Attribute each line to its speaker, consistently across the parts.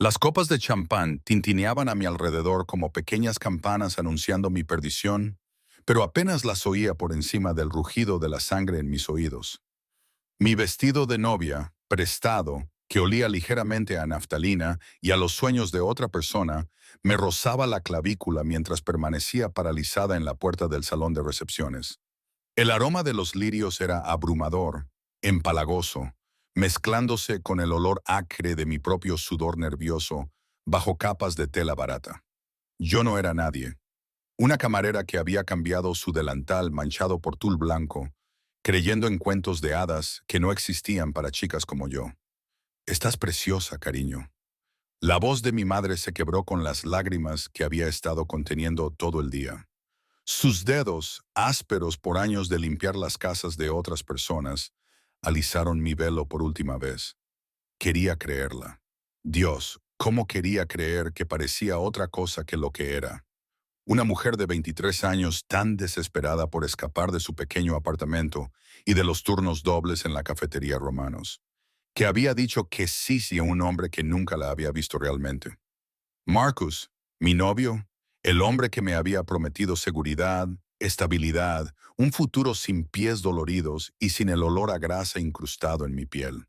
Speaker 1: Las copas de champán tintineaban a mi alrededor como pequeñas campanas anunciando mi perdición, pero apenas las oía por encima del rugido de la sangre en mis oídos. Mi vestido de novia, prestado, que olía ligeramente a naftalina y a los sueños de otra persona, me rozaba la clavícula mientras permanecía paralizada en la puerta del salón de recepciones. El aroma de los lirios era abrumador, empalagoso, mezclándose con el olor acre de mi propio sudor nervioso bajo capas de tela barata. Yo no era nadie. Una camarera que había cambiado su delantal manchado por tul blanco, creyendo en cuentos de hadas que no existían para chicas como yo. Estás preciosa, cariño. La voz de mi madre se quebró con las lágrimas que había estado conteniendo todo el día. Sus dedos, ásperos por años de limpiar las casas de otras personas, alisaron mi velo por última vez. Quería creerla. Dios, ¿cómo quería creer que parecía otra cosa que lo que era? Una mujer de 23 años tan desesperada por escapar de su pequeño apartamento y de los turnos dobles en la cafetería Romanos, que había dicho que sí a un hombre que nunca la había visto realmente. Marcus, mi novio, el hombre que me había prometido seguridad, estabilidad, un futuro sin pies doloridos y sin el olor a grasa incrustado en mi piel.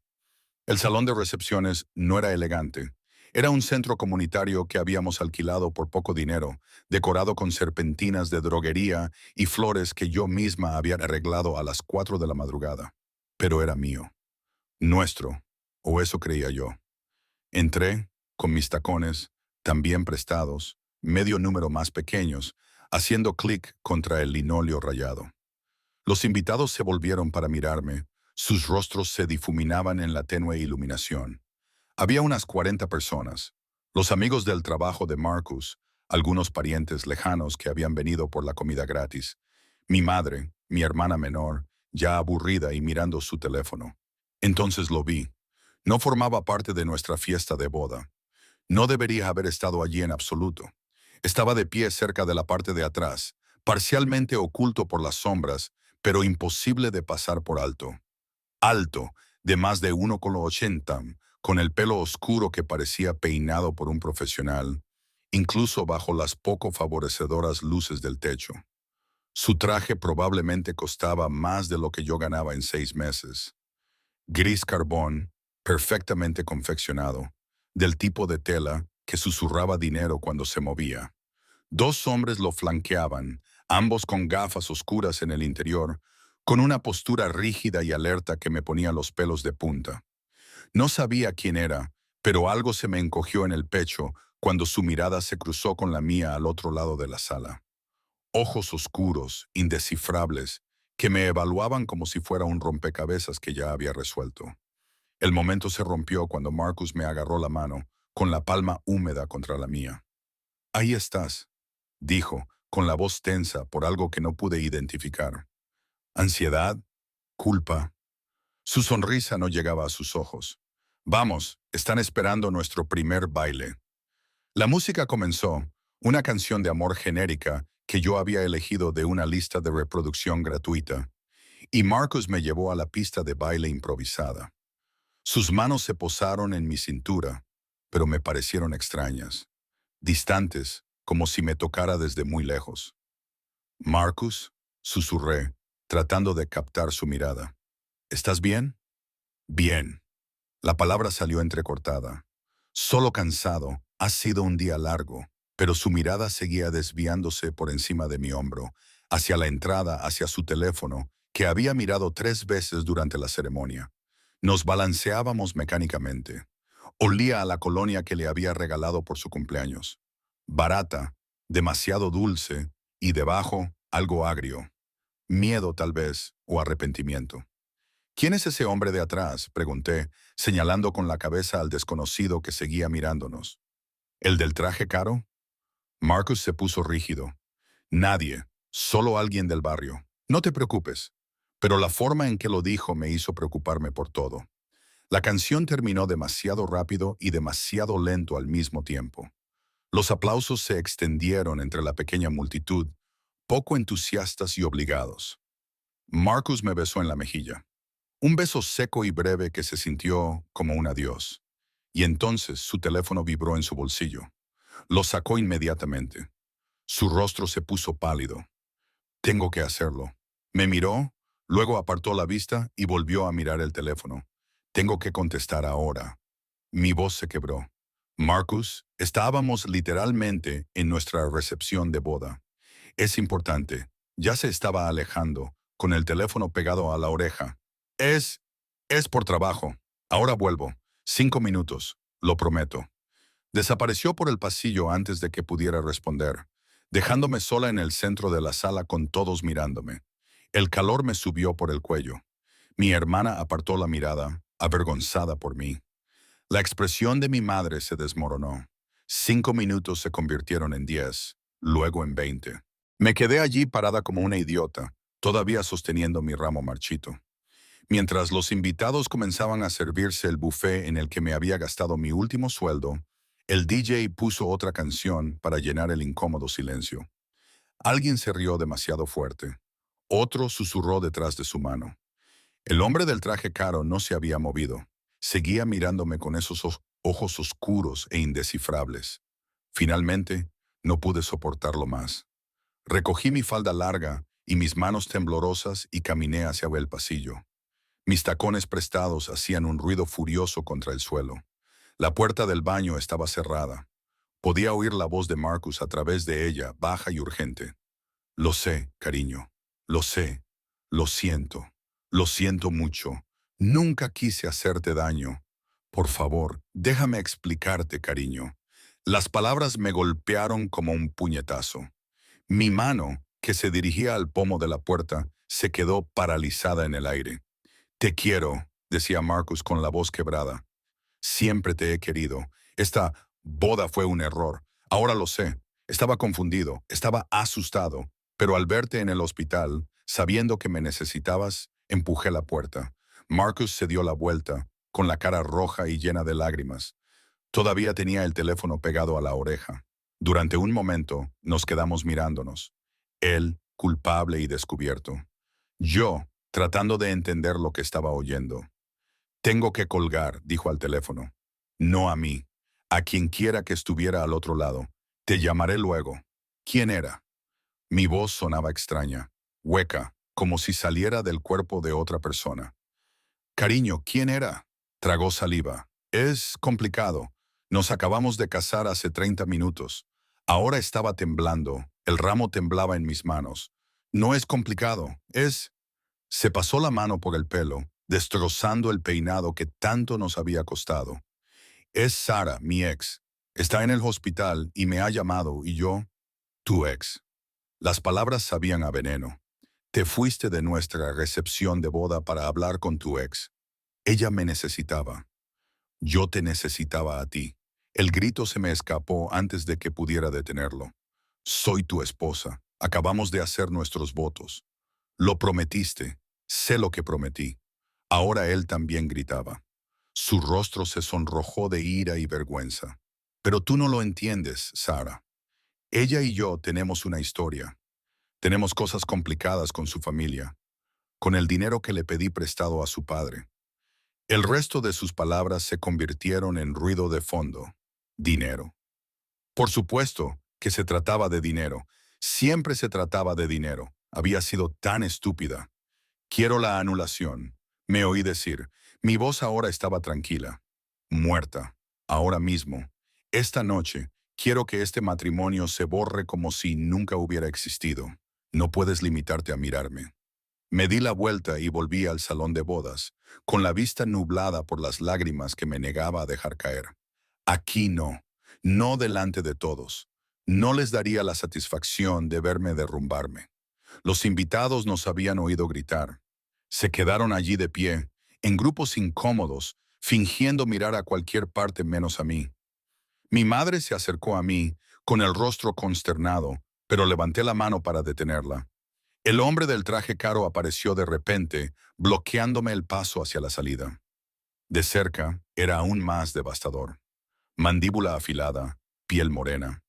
Speaker 1: El salón de recepciones no era elegante. Era un centro comunitario que habíamos alquilado por poco dinero, decorado con serpentinas de droguería y flores que yo misma había arreglado a las 4 de la madrugada. Pero era mío, nuestro, o eso creía yo. Entré, con mis tacones, también prestados, medio número más pequeños, haciendo clic contra el linóleo rayado. Los invitados se volvieron para mirarme, sus rostros se difuminaban en la tenue iluminación. Había unas 40 personas, los amigos del trabajo de Marcus, algunos parientes lejanos que habían venido por la comida gratis, mi madre, mi hermana menor, ya aburrida y mirando su teléfono. Entonces lo vi. No formaba parte de nuestra fiesta de boda. No debería haber estado allí en absoluto. Estaba de pie cerca de la parte de atrás, parcialmente oculto por las sombras, pero imposible de pasar por alto. Alto, de más de 1,80, con el pelo oscuro que parecía peinado por un profesional, incluso bajo las poco favorecedoras luces del techo. Su traje probablemente costaba más de lo que yo ganaba en 6 meses. Gris carbón, perfectamente confeccionado, del tipo de tela que susurraba dinero cuando se movía. Dos hombres lo flanqueaban, ambos con gafas oscuras en el interior, con una postura rígida y alerta que me ponía los pelos de punta. No sabía quién era, pero algo se me encogió en el pecho cuando su mirada se cruzó con la mía al otro lado de la sala. Ojos oscuros, indescifrables, que me evaluaban como si fuera un rompecabezas que ya había resuelto. El momento se rompió cuando Marcus me agarró la mano, con la palma húmeda contra la mía. Ahí estás, dijo, con la voz tensa por algo que no pude identificar. Ansiedad, culpa. Su sonrisa no llegaba a sus ojos. Vamos, están esperando nuestro primer baile. La música comenzó, una canción de amor genérica que yo había elegido de una lista de reproducción gratuita, y Marcus me llevó a la pista de baile improvisada. Sus manos se posaron en mi cintura, pero me parecieron extrañas, distantes, como si me tocara desde muy lejos. Marcus, susurré, tratando de captar su mirada. ¿Estás bien? Bien. La palabra salió entrecortada. Solo cansado, ha sido un día largo, pero su mirada seguía desviándose por encima de mi hombro, hacia la entrada, hacia su teléfono, que había mirado 3 veces durante la ceremonia. Nos balanceábamos mecánicamente. Olía a la colonia que le había regalado por su cumpleaños. Barata, demasiado dulce, y debajo algo agrio. Miedo tal vez, o arrepentimiento. ¿Quién es ese hombre de atrás?, pregunté, señalando con la cabeza al desconocido que seguía mirándonos. ¿El del traje caro? Marcus se puso rígido. Nadie, solo alguien del barrio. No te preocupes. Pero la forma en que lo dijo me hizo preocuparme por todo. La canción terminó demasiado rápido y demasiado lento al mismo tiempo. Los aplausos se extendieron entre la pequeña multitud, poco entusiastas y obligados. Marcus me besó en la mejilla. Un beso seco y breve que se sintió como un adiós. Y entonces su teléfono vibró en su bolsillo. Lo sacó inmediatamente. Su rostro se puso pálido. Tengo que hacerlo. Me miró, luego apartó la vista y volvió a mirar el teléfono. Tengo que contestar ahora. Mi voz se quebró. Marcus, estábamos literalmente en nuestra recepción de boda. Es importante. Ya se estaba alejando, con el teléfono pegado a la oreja. Es... es por trabajo. Ahora vuelvo. 5 minutos. Lo prometo. Desapareció por el pasillo antes de que pudiera responder, dejándome sola en el centro de la sala con todos mirándome. El calor me subió por el cuello. Mi hermana apartó la mirada, avergonzada por mí. La expresión de mi madre se desmoronó. 5 minutos se convirtieron en 10, luego en 20. Me quedé allí parada como una idiota, todavía sosteniendo mi ramo marchito. Mientras los invitados comenzaban a servirse el buffet en el que me había gastado mi último sueldo, el DJ puso otra canción para llenar el incómodo silencio. Alguien se rió demasiado fuerte. Otro susurró detrás de su mano. El hombre del traje caro no se había movido. Seguía mirándome con esos ojos oscuros e indescifrables. Finalmente, no pude soportarlo más. Recogí mi falda larga y mis manos temblorosas y caminé hacia el pasillo. Mis tacones prestados hacían un ruido furioso contra el suelo. La puerta del baño estaba cerrada. Podía oír la voz de Marcus a través de ella, baja y urgente. Lo sé, cariño. Lo sé. Lo siento. Lo siento mucho. Nunca quise hacerte daño. Por favor, déjame explicarte, cariño. Las palabras me golpearon como un puñetazo. Mi mano, que se dirigía al pomo de la puerta, se quedó paralizada en el aire. Te quiero, decía Marcus con la voz quebrada. Siempre te he querido. Esta boda fue un error. Ahora lo sé. Estaba confundido, estaba asustado, pero al verte en el hospital, sabiendo que me necesitabas, empujé la puerta. Marcus se dio la vuelta, con la cara roja y llena de lágrimas. Todavía tenía el teléfono pegado a la oreja. Durante un momento nos quedamos mirándonos. Él, culpable y descubierto. Yo, tratando de entender lo que estaba oyendo. Tengo que colgar, dijo al teléfono. No a mí, a quien quiera que estuviera al otro lado. Te llamaré luego. ¿Quién era? Mi voz sonaba extraña, hueca, como si saliera del cuerpo de otra persona. Cariño, ¿quién era? Tragó saliva. Es complicado. Nos acabamos de casar hace 30 minutos. Ahora estaba temblando. El ramo temblaba en mis manos. No es complicado. Es... Se pasó la mano por el pelo, destrozando el peinado que tanto nos había costado. Es Sara, mi ex. Está en el hospital y me ha llamado y yo, tu ex. Las palabras sabían a veneno. Te fuiste de nuestra recepción de boda para hablar con tu ex. Ella me necesitaba. Yo te necesitaba a ti. El grito se me escapó antes de que pudiera detenerlo. Soy tu esposa. Acabamos de hacer nuestros votos. Lo prometiste. Sé lo que prometí. Ahora él también gritaba. Su rostro se sonrojó de ira y vergüenza. Pero tú no lo entiendes, Sara. Ella y yo tenemos una historia. Tenemos cosas complicadas con su familia, con el dinero que le pedí prestado a su padre. El resto de sus palabras se convirtieron en ruido de fondo. Dinero. Por supuesto que se trataba de dinero. Siempre se trataba de dinero. Había sido tan estúpida. Quiero la anulación. Me oí decir. Mi voz ahora estaba tranquila. Muerta. Ahora mismo. Esta noche, quiero que este matrimonio se borre como si nunca hubiera existido. No puedes limitarte a mirarme. Me di la vuelta y volví al salón de bodas, con la vista nublada por las lágrimas que me negaba a dejar caer. Aquí no. No delante de todos. No les daría la satisfacción de verme derrumbarme. Los invitados nos habían oído gritar. Se quedaron allí de pie, en grupos incómodos, fingiendo mirar a cualquier parte menos a mí. Mi madre se acercó a mí, con el rostro consternado, pero levanté la mano para detenerla. El hombre del traje caro apareció de repente, bloqueándome el paso hacia la salida. De cerca, era aún más devastador. Mandíbula afilada, piel morena.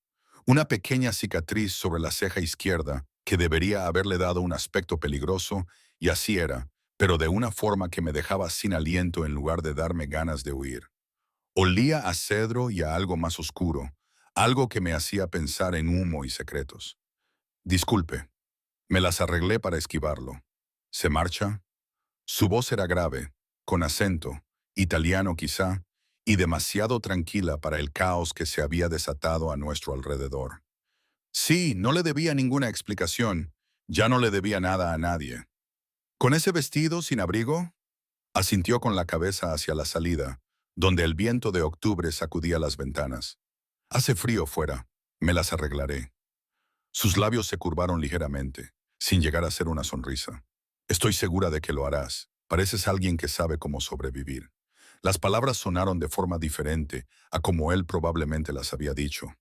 Speaker 1: Una pequeña cicatriz sobre la ceja izquierda que debería haberle dado un aspecto peligroso, y así era, pero de una forma que me dejaba sin aliento en lugar de darme ganas de huir. Olía a cedro y a algo más oscuro, algo que me hacía pensar en humo y secretos. Disculpe, me las arreglé para esquivarlo. ¿Se marcha? Su voz era grave, con acento, italiano quizá, y demasiado tranquila para el caos que se había desatado a nuestro alrededor. Sí, no le debía ninguna explicación, ya no le debía nada a nadie. ¿Con ese vestido sin abrigo? Asintió con la cabeza hacia la salida, donde el viento de octubre sacudía las ventanas. Hace frío fuera, me las arreglaré. Sus labios se curvaron ligeramente, sin llegar a ser una sonrisa. Estoy segura de que lo harás. Pareces alguien que sabe cómo sobrevivir. Las palabras sonaron de forma diferente a como él probablemente las había dicho.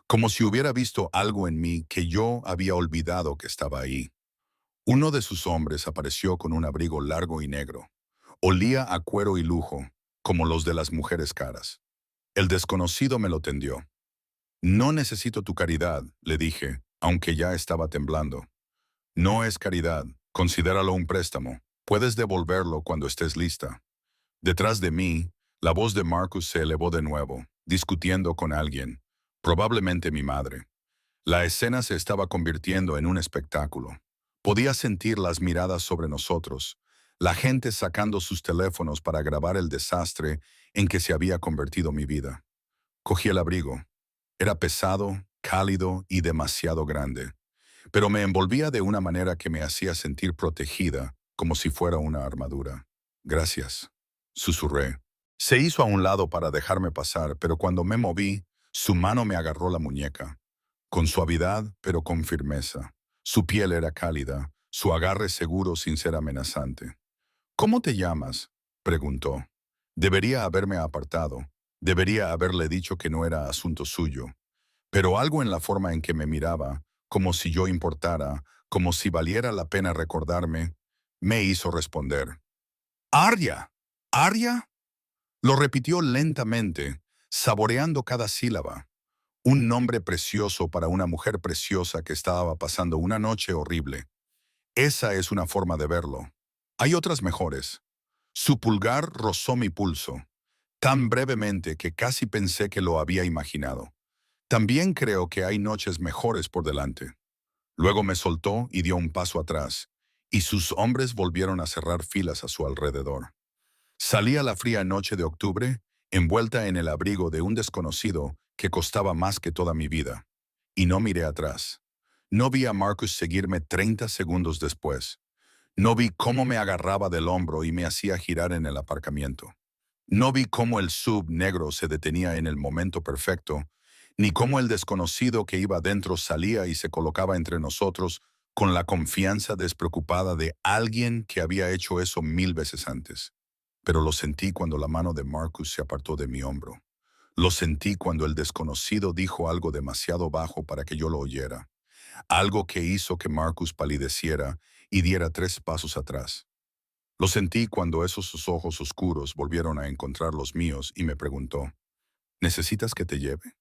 Speaker 1: Como si hubiera visto algo en mí que yo había olvidado que estaba ahí. Uno de sus hombres apareció con un abrigo largo y negro. Olía a cuero y lujo, como los de las mujeres caras. El desconocido me lo tendió. No necesito tu caridad, le dije, aunque ya estaba temblando. No es caridad, considéralo un préstamo. Puedes devolverlo cuando estés lista. Detrás de mí, la voz de Marcus se elevó de nuevo, discutiendo con alguien, probablemente mi madre. La escena se estaba convirtiendo en un espectáculo. Podía sentir las miradas sobre nosotros, la gente sacando sus teléfonos para grabar el desastre en que se había convertido mi vida. Cogí el abrigo. Era pesado, cálido y demasiado grande, pero me envolvía de una manera que me hacía sentir protegida, como si fuera una armadura. Gracias, susurré. Se hizo a un lado para dejarme pasar, pero cuando me moví, su mano me agarró la muñeca. Con suavidad, pero con firmeza. Su piel era cálida, su agarre seguro sin ser amenazante. ¿Cómo te llamas? Preguntó. Debería haberme apartado. Debería haberle dicho que no era asunto suyo. Pero algo en la forma en que me miraba, como si yo importara, como si valiera la pena recordarme, me hizo responder. «¡Arya! ¿Arya?». Lo repitió lentamente, saboreando cada sílaba. Un nombre precioso para una mujer preciosa que estaba pasando una noche horrible. Esa es una forma de verlo. Hay otras mejores. Su pulgar rozó mi pulso, tan brevemente que casi pensé que lo había imaginado. También creo que hay noches mejores por delante. Luego me soltó y dio un paso atrás, y sus hombres volvieron a cerrar filas a su alrededor. Salí a la fría noche de octubre, envuelta en el abrigo de un desconocido que costaba más que toda mi vida. Y no miré atrás. No vi a Marcus seguirme 30 segundos después. No vi cómo me agarraba del hombro y me hacía girar en el aparcamiento. No vi cómo el sub negro se detenía en el momento perfecto, ni cómo el desconocido que iba dentro salía y se colocaba entre nosotros con la confianza despreocupada de alguien que había hecho eso 1000 veces antes. Pero lo sentí cuando la mano de Marcus se apartó de mi hombro. Lo sentí cuando el desconocido dijo algo demasiado bajo para que yo lo oyera. Algo que hizo que Marcus palideciera y diera 3 pasos atrás. Lo sentí cuando esos sus ojos oscuros volvieron a encontrar los míos y me preguntó, ¿necesitas que te lleve?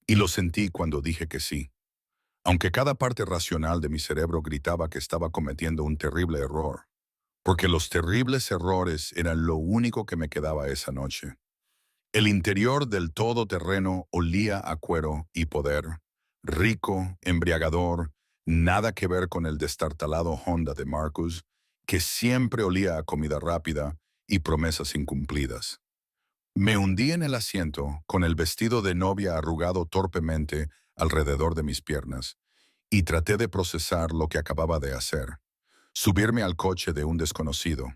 Speaker 1: Y lo sentí cuando dije que sí, aunque cada parte racional de mi cerebro gritaba que estaba cometiendo un terrible error, porque los terribles errores eran lo único que me quedaba esa noche. El interior del todoterreno olía a cuero y poder, rico, embriagador, nada que ver con el destartalado Honda de Marcus, que siempre olía a comida rápida y promesas incumplidas. Me hundí en el asiento, con el vestido de novia arrugado torpemente alrededor de mis piernas, y traté de procesar lo que acababa de hacer. Subirme al coche de un desconocido.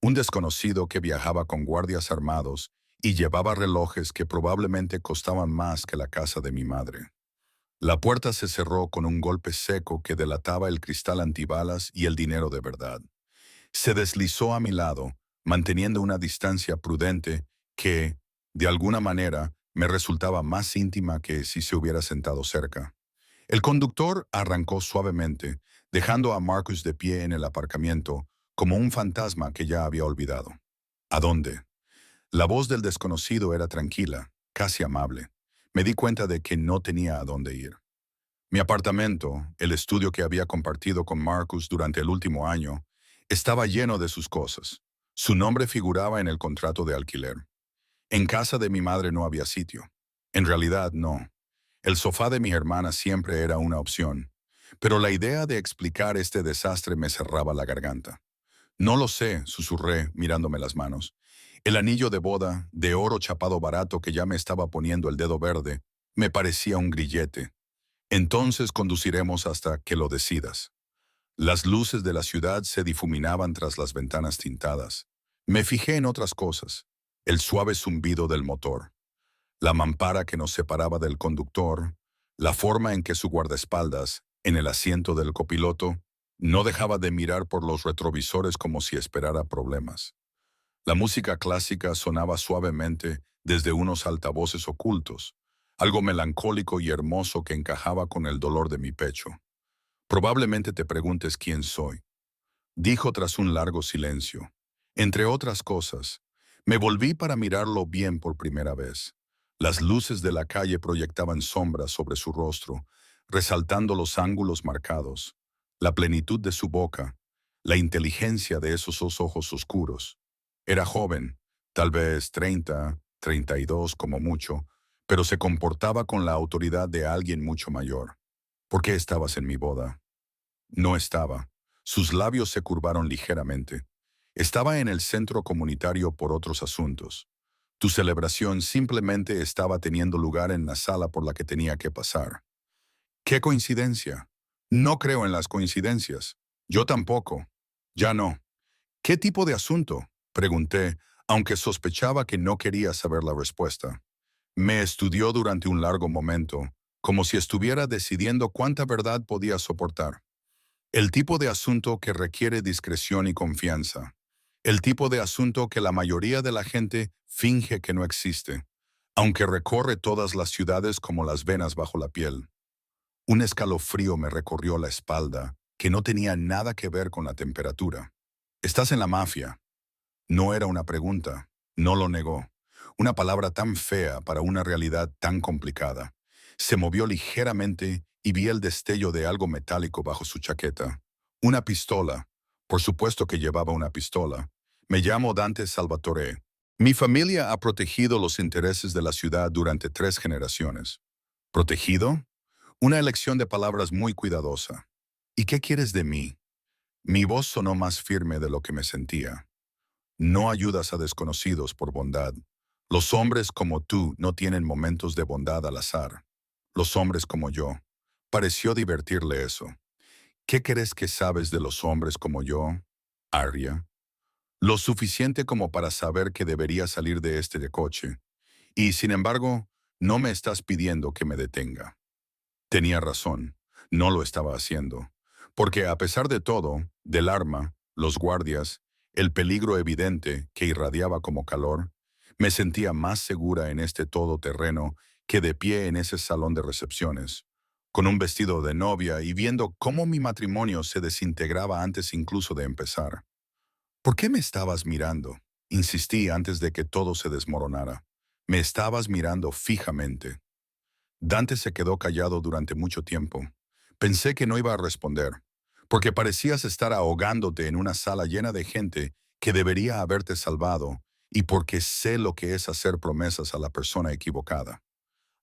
Speaker 1: Un desconocido que viajaba con guardias armados y llevaba relojes que probablemente costaban más que la casa de mi madre. La puerta se cerró con un golpe seco que delataba el cristal antibalas y el dinero de verdad. Se deslizó a mi lado, manteniendo una distancia prudente que, de alguna manera, me resultaba más íntima que si se hubiera sentado cerca. El conductor arrancó suavemente, dejando a Marcus de pie en el aparcamiento, como un fantasma que ya había olvidado. ¿A dónde? La voz del desconocido era tranquila, casi amable. Me di cuenta de que no tenía a dónde ir. Mi apartamento, el estudio que había compartido con Marcus durante el último año, estaba lleno de sus cosas. Su nombre figuraba en el contrato de alquiler. En casa de mi madre no había sitio. En realidad, no. El sofá de mi hermana siempre era una opción, pero la idea de explicar este desastre me cerraba la garganta. No lo sé, susurré, mirándome las manos. El anillo de boda, de oro chapado barato que ya me estaba poniendo el dedo verde, me parecía un grillete. Entonces conduciremos hasta que lo decidas. Las luces de la ciudad se difuminaban tras las ventanas tintadas. Me fijé en otras cosas. El suave zumbido del motor, la mampara que nos separaba del conductor, la forma en que su guardaespaldas, en el asiento del copiloto, no dejaba de mirar por los retrovisores como si esperara problemas. La música clásica sonaba suavemente desde unos altavoces ocultos, algo melancólico y hermoso que encajaba con el dolor de mi pecho. Probablemente te preguntes quién soy, dijo tras un largo silencio. Entre otras cosas, me volví para mirarlo bien por primera vez. Las luces de la calle proyectaban sombras sobre su rostro, resaltando los ángulos marcados, la plenitud de su boca, la inteligencia de esos dos ojos oscuros. Era joven, tal vez 30, 32 como mucho, pero se comportaba con la autoridad de alguien mucho mayor. ¿Por qué estabas en mi boda? No estaba. Sus labios se curvaron ligeramente. Estaba en el centro comunitario por otros asuntos. Tu celebración simplemente estaba teniendo lugar en la sala por la que tenía que pasar. ¡Qué coincidencia! No creo en las coincidencias. Yo tampoco. Ya no. ¿Qué tipo de asunto? Pregunté, aunque sospechaba que no quería saber la respuesta. Me estudió durante un largo momento, como si estuviera decidiendo cuánta verdad podía soportar. El tipo de asunto que requiere discreción y confianza. El tipo de asunto que la mayoría de la gente finge que no existe, aunque recorre todas las ciudades como las venas bajo la piel. Un escalofrío me recorrió la espalda, que no tenía nada que ver con la temperatura. ¿Estás en la mafia? No era una pregunta, no lo negó. Una palabra tan fea para una realidad tan complicada. Se movió ligeramente y vi el destello de algo metálico bajo su chaqueta. Una pistola. Por supuesto que llevaba una pistola. Me llamo Dante Salvatore. Mi familia ha protegido los intereses de la ciudad durante 3 generaciones. ¿Protegido? Una elección de palabras muy cuidadosa. ¿Y qué quieres de mí? Mi voz sonó más firme de lo que me sentía. No ayudas a desconocidos por bondad. Los hombres como tú no tienen momentos de bondad al azar. Los hombres como yo. Pareció divertirle eso. ¿Qué crees que sabes de los hombres como yo, Arya? Lo suficiente como para saber que debería salir de este de coche. Y, sin embargo, no me estás pidiendo que me detenga. Tenía razón. No lo estaba haciendo. Porque a pesar de todo, del arma, los guardias, el peligro evidente que irradiaba como calor, me sentía más segura en este todoterreno que de pie en ese salón de recepciones, con un vestido de novia y viendo cómo mi matrimonio se desintegraba antes incluso de empezar. ¿Por qué me estabas mirando? Insistí antes de que todo se desmoronara. Me estabas mirando fijamente. Dante se quedó callado durante mucho tiempo. Pensé que no iba a responder, porque parecías estar ahogándote en una sala llena de gente que debería haberte salvado, y porque sé lo que es hacer promesas a la persona equivocada.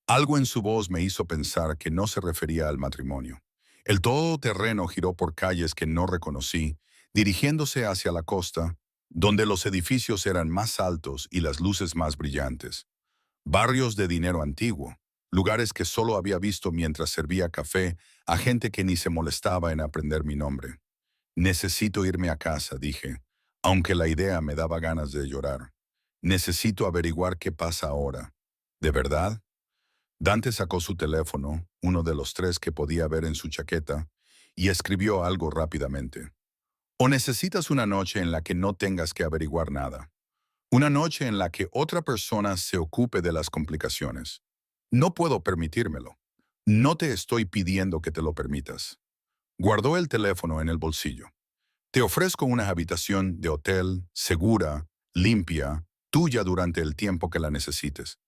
Speaker 1: Algo en su voz me hizo pensar que no se refería al matrimonio. El todoterreno giró por calles que no reconocí, dirigiéndose hacia la costa, donde los edificios eran más altos y las luces más brillantes. Barrios de dinero antiguo, lugares que solo había visto mientras servía café a gente que ni se molestaba en aprender mi nombre. Necesito irme a casa, dije, aunque la idea me daba ganas de llorar. Necesito averiguar qué pasa ahora. ¿De verdad? Dante sacó su teléfono, uno de los 3 que podía ver en su chaqueta, y escribió algo rápidamente. O necesitas una noche en la que no tengas que averiguar nada. Una noche en la que otra persona se ocupe de las complicaciones. No puedo permitírmelo. No te estoy pidiendo que te lo permitas. Guardó el teléfono en el bolsillo. Te ofrezco una habitación de hotel, segura, limpia, tuya durante el tiempo que la necesites.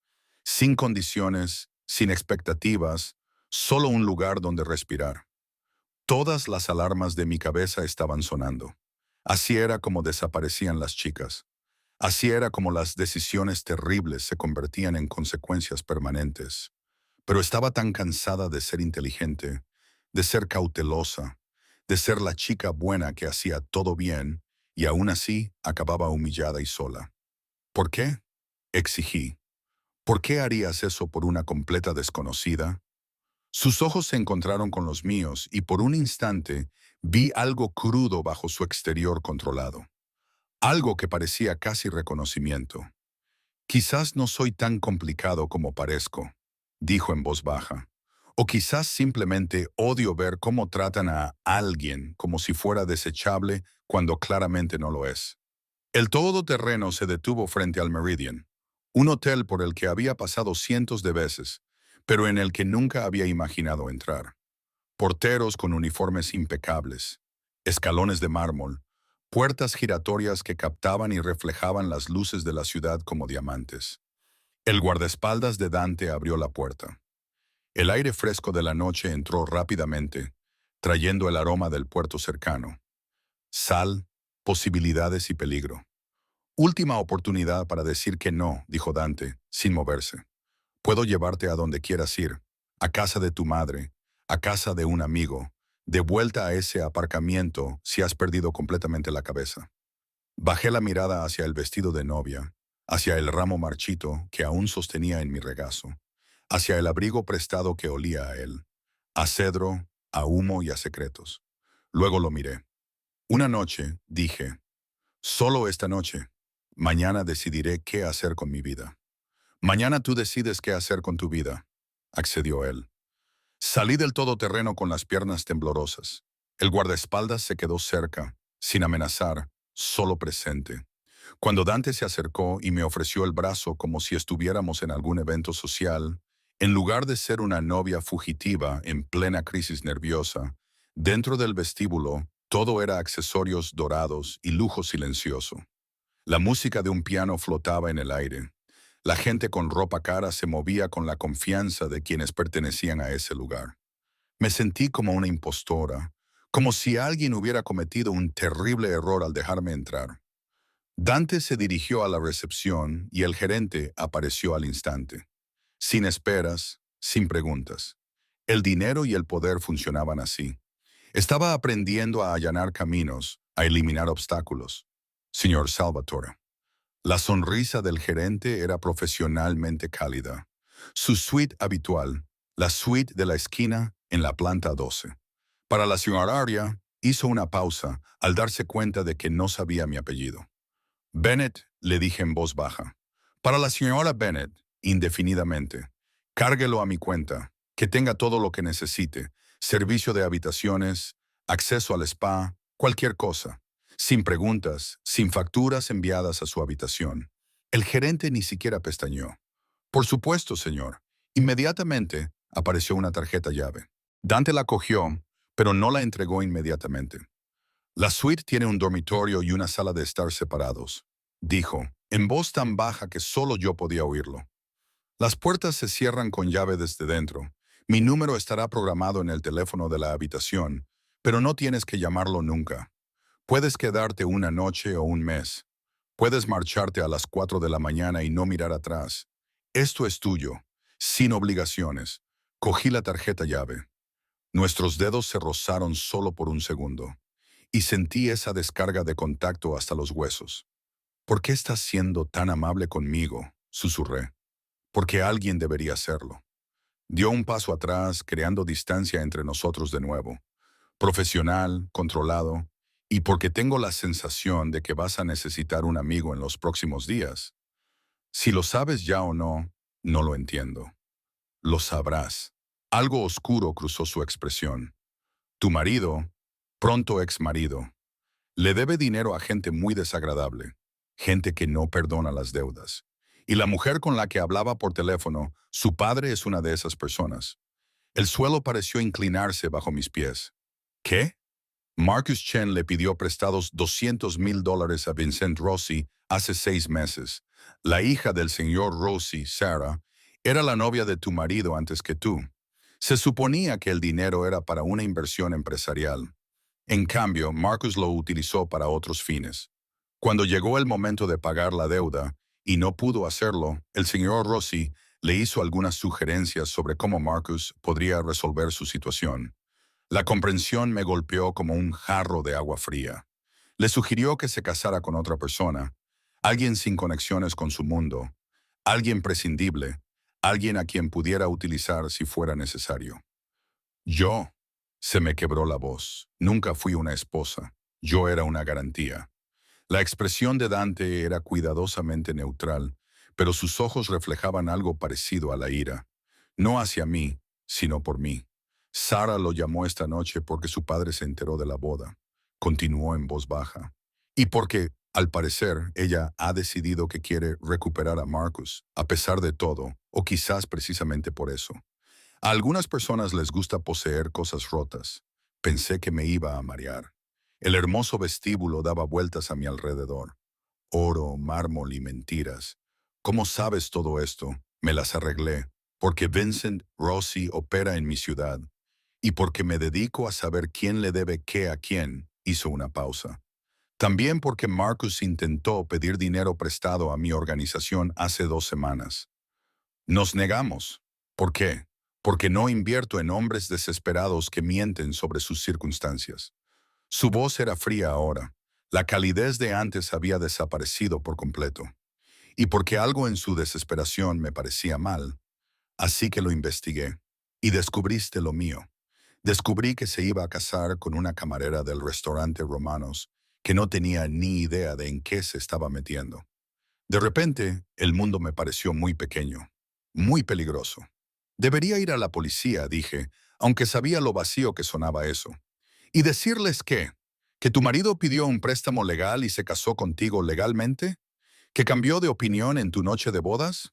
Speaker 1: Sin condiciones, sin expectativas, solo un lugar donde respirar. Todas las alarmas de mi cabeza estaban sonando. Así era como desaparecían las chicas. Así era como las decisiones terribles se convertían en consecuencias permanentes. Pero estaba tan cansada de ser inteligente, de ser cautelosa, de ser la chica buena que hacía todo bien y aún así acababa humillada y sola. ¿Por qué? Exigí. ¿Por qué harías eso por una completa desconocida? Sus ojos se encontraron con los míos y por un instante vi algo crudo bajo su exterior controlado. Algo que parecía casi reconocimiento. Quizás no soy tan complicado como parezco, dijo en voz baja. O quizás simplemente odio ver cómo tratan a alguien como si fuera desechable cuando claramente no lo es. El todoterreno se detuvo frente al Meridian, un hotel por el que había pasado cientos de veces, pero en el que nunca había imaginado entrar. Porteros con uniformes impecables, escalones de mármol, puertas giratorias que captaban y reflejaban las luces de la ciudad como diamantes. El guardaespaldas de Dante abrió la puerta. El aire fresco de la noche entró rápidamente, trayendo el aroma del puerto cercano. Sal, posibilidades y peligro. Última oportunidad para decir que no, dijo Dante, sin moverse. Puedo llevarte a donde quieras ir, a casa de tu madre, a casa de un amigo, de vuelta a ese aparcamiento si has perdido completamente la cabeza. Bajé la mirada hacia el vestido de novia, hacia el ramo marchito que aún sostenía en mi regazo, hacia el abrigo prestado que olía a él, a cedro, a humo y a secretos. Luego lo miré. Una noche, dije, solo esta noche. Mañana decidiré qué hacer con mi vida. Mañana tú decides qué hacer con tu vida, accedió él. Salí del todoterreno con las piernas temblorosas. El guardaespaldas se quedó cerca, sin amenazar, solo presente. Cuando Dante se acercó y me ofreció el brazo como si estuviéramos en algún evento social, en lugar de ser una novia fugitiva en plena crisis nerviosa, dentro del vestíbulo todo era accesorios dorados y lujo silencioso. La música de un piano flotaba en el aire. La gente con ropa cara se movía con la confianza de quienes pertenecían a ese lugar. Me sentí como una impostora, como si alguien hubiera cometido un terrible error al dejarme entrar. Dante se dirigió a la recepción y el gerente apareció al instante. Sin esperas, sin preguntas. El dinero y el poder funcionaban así. Estaba aprendiendo a allanar caminos, a eliminar obstáculos. Señor Salvatore. La sonrisa del gerente era profesionalmente cálida. Su suite habitual, la suite de la esquina en la planta 12. Para la señora Aria, hizo una pausa al darse cuenta de que no sabía mi apellido. Bennett, le dije en voz baja. Para la señora Bennett, indefinidamente. Cárguelo a mi cuenta, que tenga todo lo que necesite, servicio de habitaciones, acceso al spa, cualquier cosa. Sin preguntas, sin facturas enviadas a su habitación. El gerente ni siquiera pestañeó. Por supuesto, señor. Inmediatamente apareció una tarjeta llave. Dante la cogió, pero no la entregó inmediatamente. La suite tiene un dormitorio y una sala de estar separados, dijo, en voz tan baja que solo yo podía oírlo. Las puertas se cierran con llave desde dentro. Mi número estará programado en el teléfono de la habitación, pero no tienes que llamarlo nunca. Puedes quedarte una noche o un mes. Puedes marcharte a las 4 de la mañana y no mirar atrás. Esto es tuyo, sin obligaciones. Cogí la tarjeta llave. Nuestros dedos se rozaron solo por un segundo, y sentí esa descarga de contacto hasta los huesos. ¿Por qué estás siendo tan amable conmigo?, susurré. Porque alguien debería hacerlo. Dio un paso atrás, creando distancia entre nosotros de nuevo. Profesional, controlado, y porque tengo la sensación de que vas a necesitar un amigo en los próximos días. Si lo sabes ya o no, no lo entiendo. Lo sabrás. Algo oscuro cruzó su expresión. Tu marido, pronto ex marido, le debe dinero a gente muy desagradable, gente que no perdona las deudas. Y la mujer con la que hablaba por teléfono, su padre es una de esas personas. El suelo pareció inclinarse bajo mis pies. ¿Qué? Marcus Chen le pidió prestados $200,000 a Vincent Rossi hace 6 meses. La hija del señor Rossi, Sarah, era la novia de tu marido antes que tú. Se suponía que el dinero era para una inversión empresarial. En cambio, Marcus lo utilizó para otros fines. Cuando llegó el momento de pagar la deuda y no pudo hacerlo, el señor Rossi le hizo algunas sugerencias sobre cómo Marcus podría resolver su situación. La comprensión me golpeó como un jarro de agua fría. Le sugirió que se casara con otra persona, alguien sin conexiones con su mundo, alguien prescindible, alguien a quien pudiera utilizar si fuera necesario. Yo, se me quebró la voz. Nunca fui una esposa. Yo era una garantía. La expresión de Dante era cuidadosamente neutral, pero sus ojos reflejaban algo parecido a la ira. No hacia mí, sino por mí. Sara lo llamó esta noche porque su padre se enteró de la boda. Continuó en voz baja. Y porque, al parecer, ella ha decidido que quiere recuperar a Marcus, a pesar de todo, o quizás precisamente por eso. A algunas personas les gusta poseer cosas rotas. Pensé que me iba a marear. El hermoso vestíbulo daba vueltas a mi alrededor. Oro, mármol y mentiras. ¿Cómo sabes todo esto? Me las arreglé. Porque Vincent Rossi opera en mi ciudad. Y porque me dedico a saber quién le debe qué a quién, hizo una pausa. También porque Marcus intentó pedir dinero prestado a mi organización hace 2 semanas. Nos negamos. ¿Por qué? Porque no invierto en hombres desesperados que mienten sobre sus circunstancias. Su voz era fría ahora. La calidez de antes había desaparecido por completo. Y porque algo en su desesperación me parecía mal, así que lo investigué. Y descubriste lo mío. Descubrí que se iba a casar con una camarera del restaurante Romanos, que no tenía ni idea de en qué se estaba metiendo. De repente, el mundo me pareció muy pequeño, muy peligroso. Debería ir a la policía, dije, aunque sabía lo vacío que sonaba eso. Y decirles que tu marido pidió un préstamo legal y se casó contigo legalmente, que cambió de opinión en tu noche de bodas.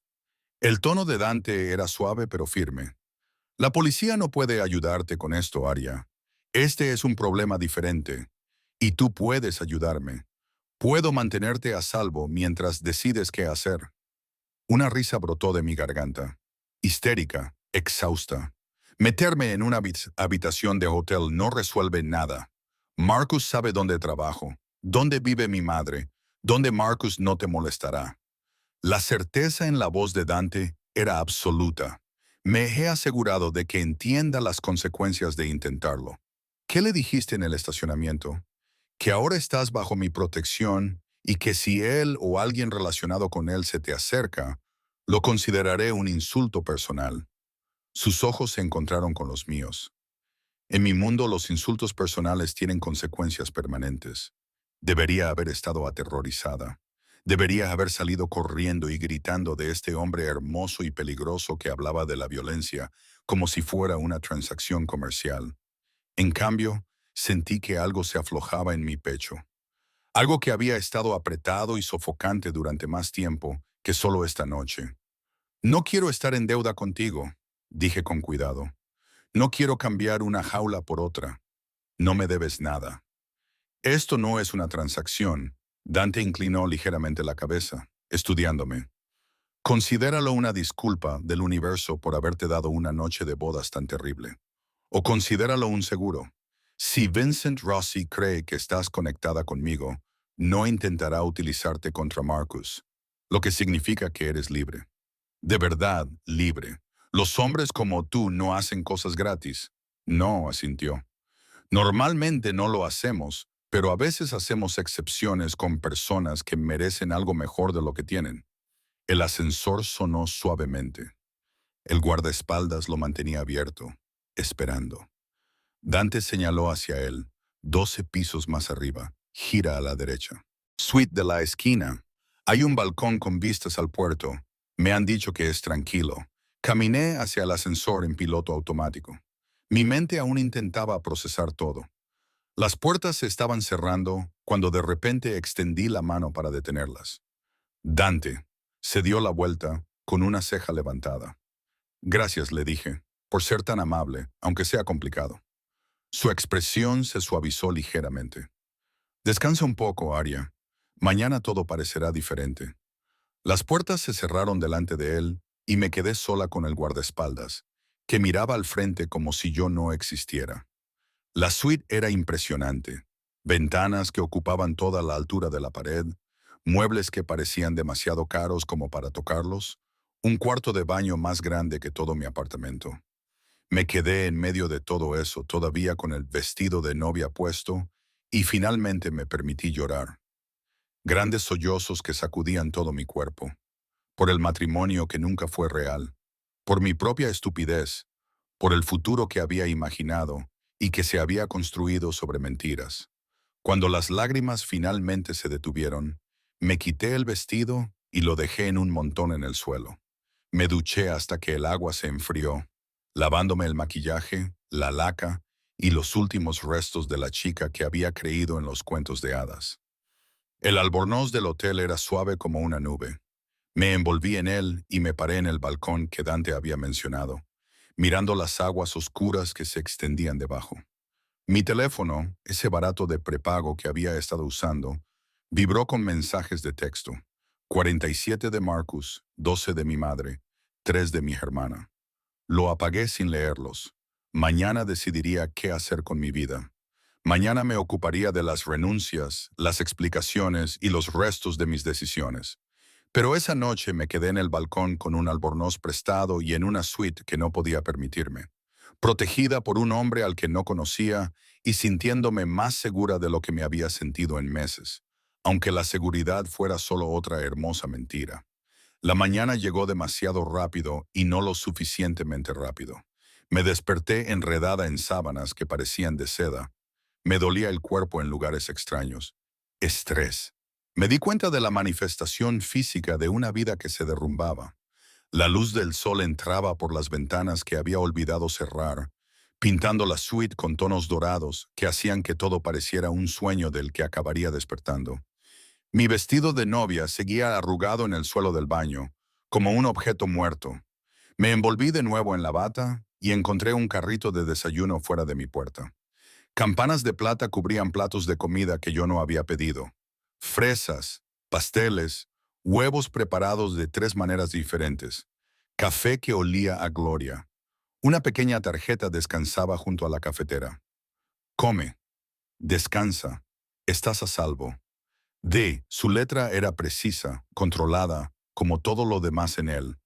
Speaker 1: El tono de Dante era suave pero firme. La policía no puede ayudarte con esto, Aria. Este es un problema diferente. Y tú puedes ayudarme. Puedo mantenerte a salvo mientras decides qué hacer. Una risa brotó de mi garganta. Histérica, exhausta. Meterme en una habitación de hotel no resuelve nada. Marcus sabe dónde trabajo, dónde vive mi madre, dónde Marcus no te molestará. La certeza en la voz de Dante era absoluta. Me he asegurado de que entienda las consecuencias de intentarlo. ¿Qué le dijiste en el estacionamiento? Que ahora estás bajo mi protección y que si él o alguien relacionado con él se te acerca, lo consideraré un insulto personal. Sus ojos se encontraron con los míos. En mi mundo los insultos personales tienen consecuencias permanentes. Debería haber estado aterrorizada. Debería haber salido corriendo y gritando de este hombre hermoso y peligroso que hablaba de la violencia como si fuera una transacción comercial. En cambio, sentí que algo se aflojaba en mi pecho. Algo que había estado apretado y sofocante durante más tiempo que solo esta noche. No quiero estar en deuda contigo, dije con cuidado. No quiero cambiar una jaula por otra. No me debes nada. Esto no es una transacción. Dante inclinó ligeramente la cabeza, estudiándome. Considéralo una disculpa del universo por haberte dado una noche de bodas tan terrible. O considéralo un seguro. Si Vincent Rossi cree que estás conectada conmigo, no intentará utilizarte contra Marcus, lo que significa que eres libre. De verdad, libre. Los hombres como tú no hacen cosas gratis. No, asintió. Normalmente no lo hacemos, pero a veces hacemos excepciones con personas que merecen algo mejor de lo que tienen. El ascensor sonó suavemente. El guardaespaldas lo mantenía abierto, esperando. Dante señaló hacia él, 12 pisos más arriba. Gira a la derecha. Suite de la esquina. Hay un balcón con vistas al puerto. Me han dicho que es tranquilo. Caminé hacia el ascensor en piloto automático. Mi mente aún intentaba procesar todo. Las puertas se estaban cerrando cuando de repente extendí la mano para detenerlas. Dante se dio la vuelta con una ceja levantada. Gracias, le dije, por ser tan amable, aunque sea complicado. Su expresión se suavizó ligeramente. Descansa un poco, Aria. Mañana todo parecerá diferente. Las puertas se cerraron delante de él y me quedé sola con el guardaespaldas, que miraba al frente como si yo no existiera. La suite era impresionante. Ventanas que ocupaban toda la altura de la pared, muebles que parecían demasiado caros como para tocarlos, un cuarto de baño más grande que todo mi apartamento. Me quedé en medio de todo eso, todavía con el vestido de novia puesto, y finalmente me permití llorar. Grandes sollozos que sacudían todo mi cuerpo, por el matrimonio que nunca fue real, por mi propia estupidez, por el futuro que había imaginado y que se había construido sobre mentiras. Cuando las lágrimas finalmente se detuvieron, me quité el vestido y lo dejé en un montón en el suelo. Me duché hasta que el agua se enfrió, lavándome el maquillaje, la laca y los últimos restos de la chica que había creído en los cuentos de hadas. El albornoz del hotel era suave como una nube. Me envolví en él y me paré en el balcón que Dante había mencionado, mirando las aguas oscuras que se extendían debajo. Mi teléfono, ese barato de prepago que había estado usando, vibró con mensajes de texto. 47 de Marcus, 12 de mi madre, 3 de mi hermana. Lo apagué sin leerlos. Mañana decidiría qué hacer con mi vida. Mañana me ocuparía de las renuncias, las explicaciones y los restos de mis decisiones. Pero esa noche me quedé en el balcón con un albornoz prestado y en una suite que no podía permitirme, protegida por un hombre al que no conocía y sintiéndome más segura de lo que me había sentido en meses, aunque la seguridad fuera solo otra hermosa mentira. La mañana llegó demasiado rápido y no lo suficientemente rápido. Me desperté enredada en sábanas que parecían de seda. Me dolía el cuerpo en lugares extraños. Estrés. Me di cuenta de la manifestación física de una vida que se derrumbaba. La luz del sol entraba por las ventanas que había olvidado cerrar, pintando la suite con tonos dorados que hacían que todo pareciera un sueño del que acabaría despertando. Mi vestido de novia seguía arrugado en el suelo del baño, como un objeto muerto. Me envolví de nuevo en la bata y encontré un carrito de desayuno fuera de mi puerta. Campanas de plata cubrían platos de comida que yo no había pedido. Fresas, pasteles, huevos preparados de 3 maneras diferentes. Café que olía a gloria. Una pequeña tarjeta descansaba junto a la cafetera. Come, descansa, estás a salvo. Su letra era precisa, controlada, como todo lo demás en él.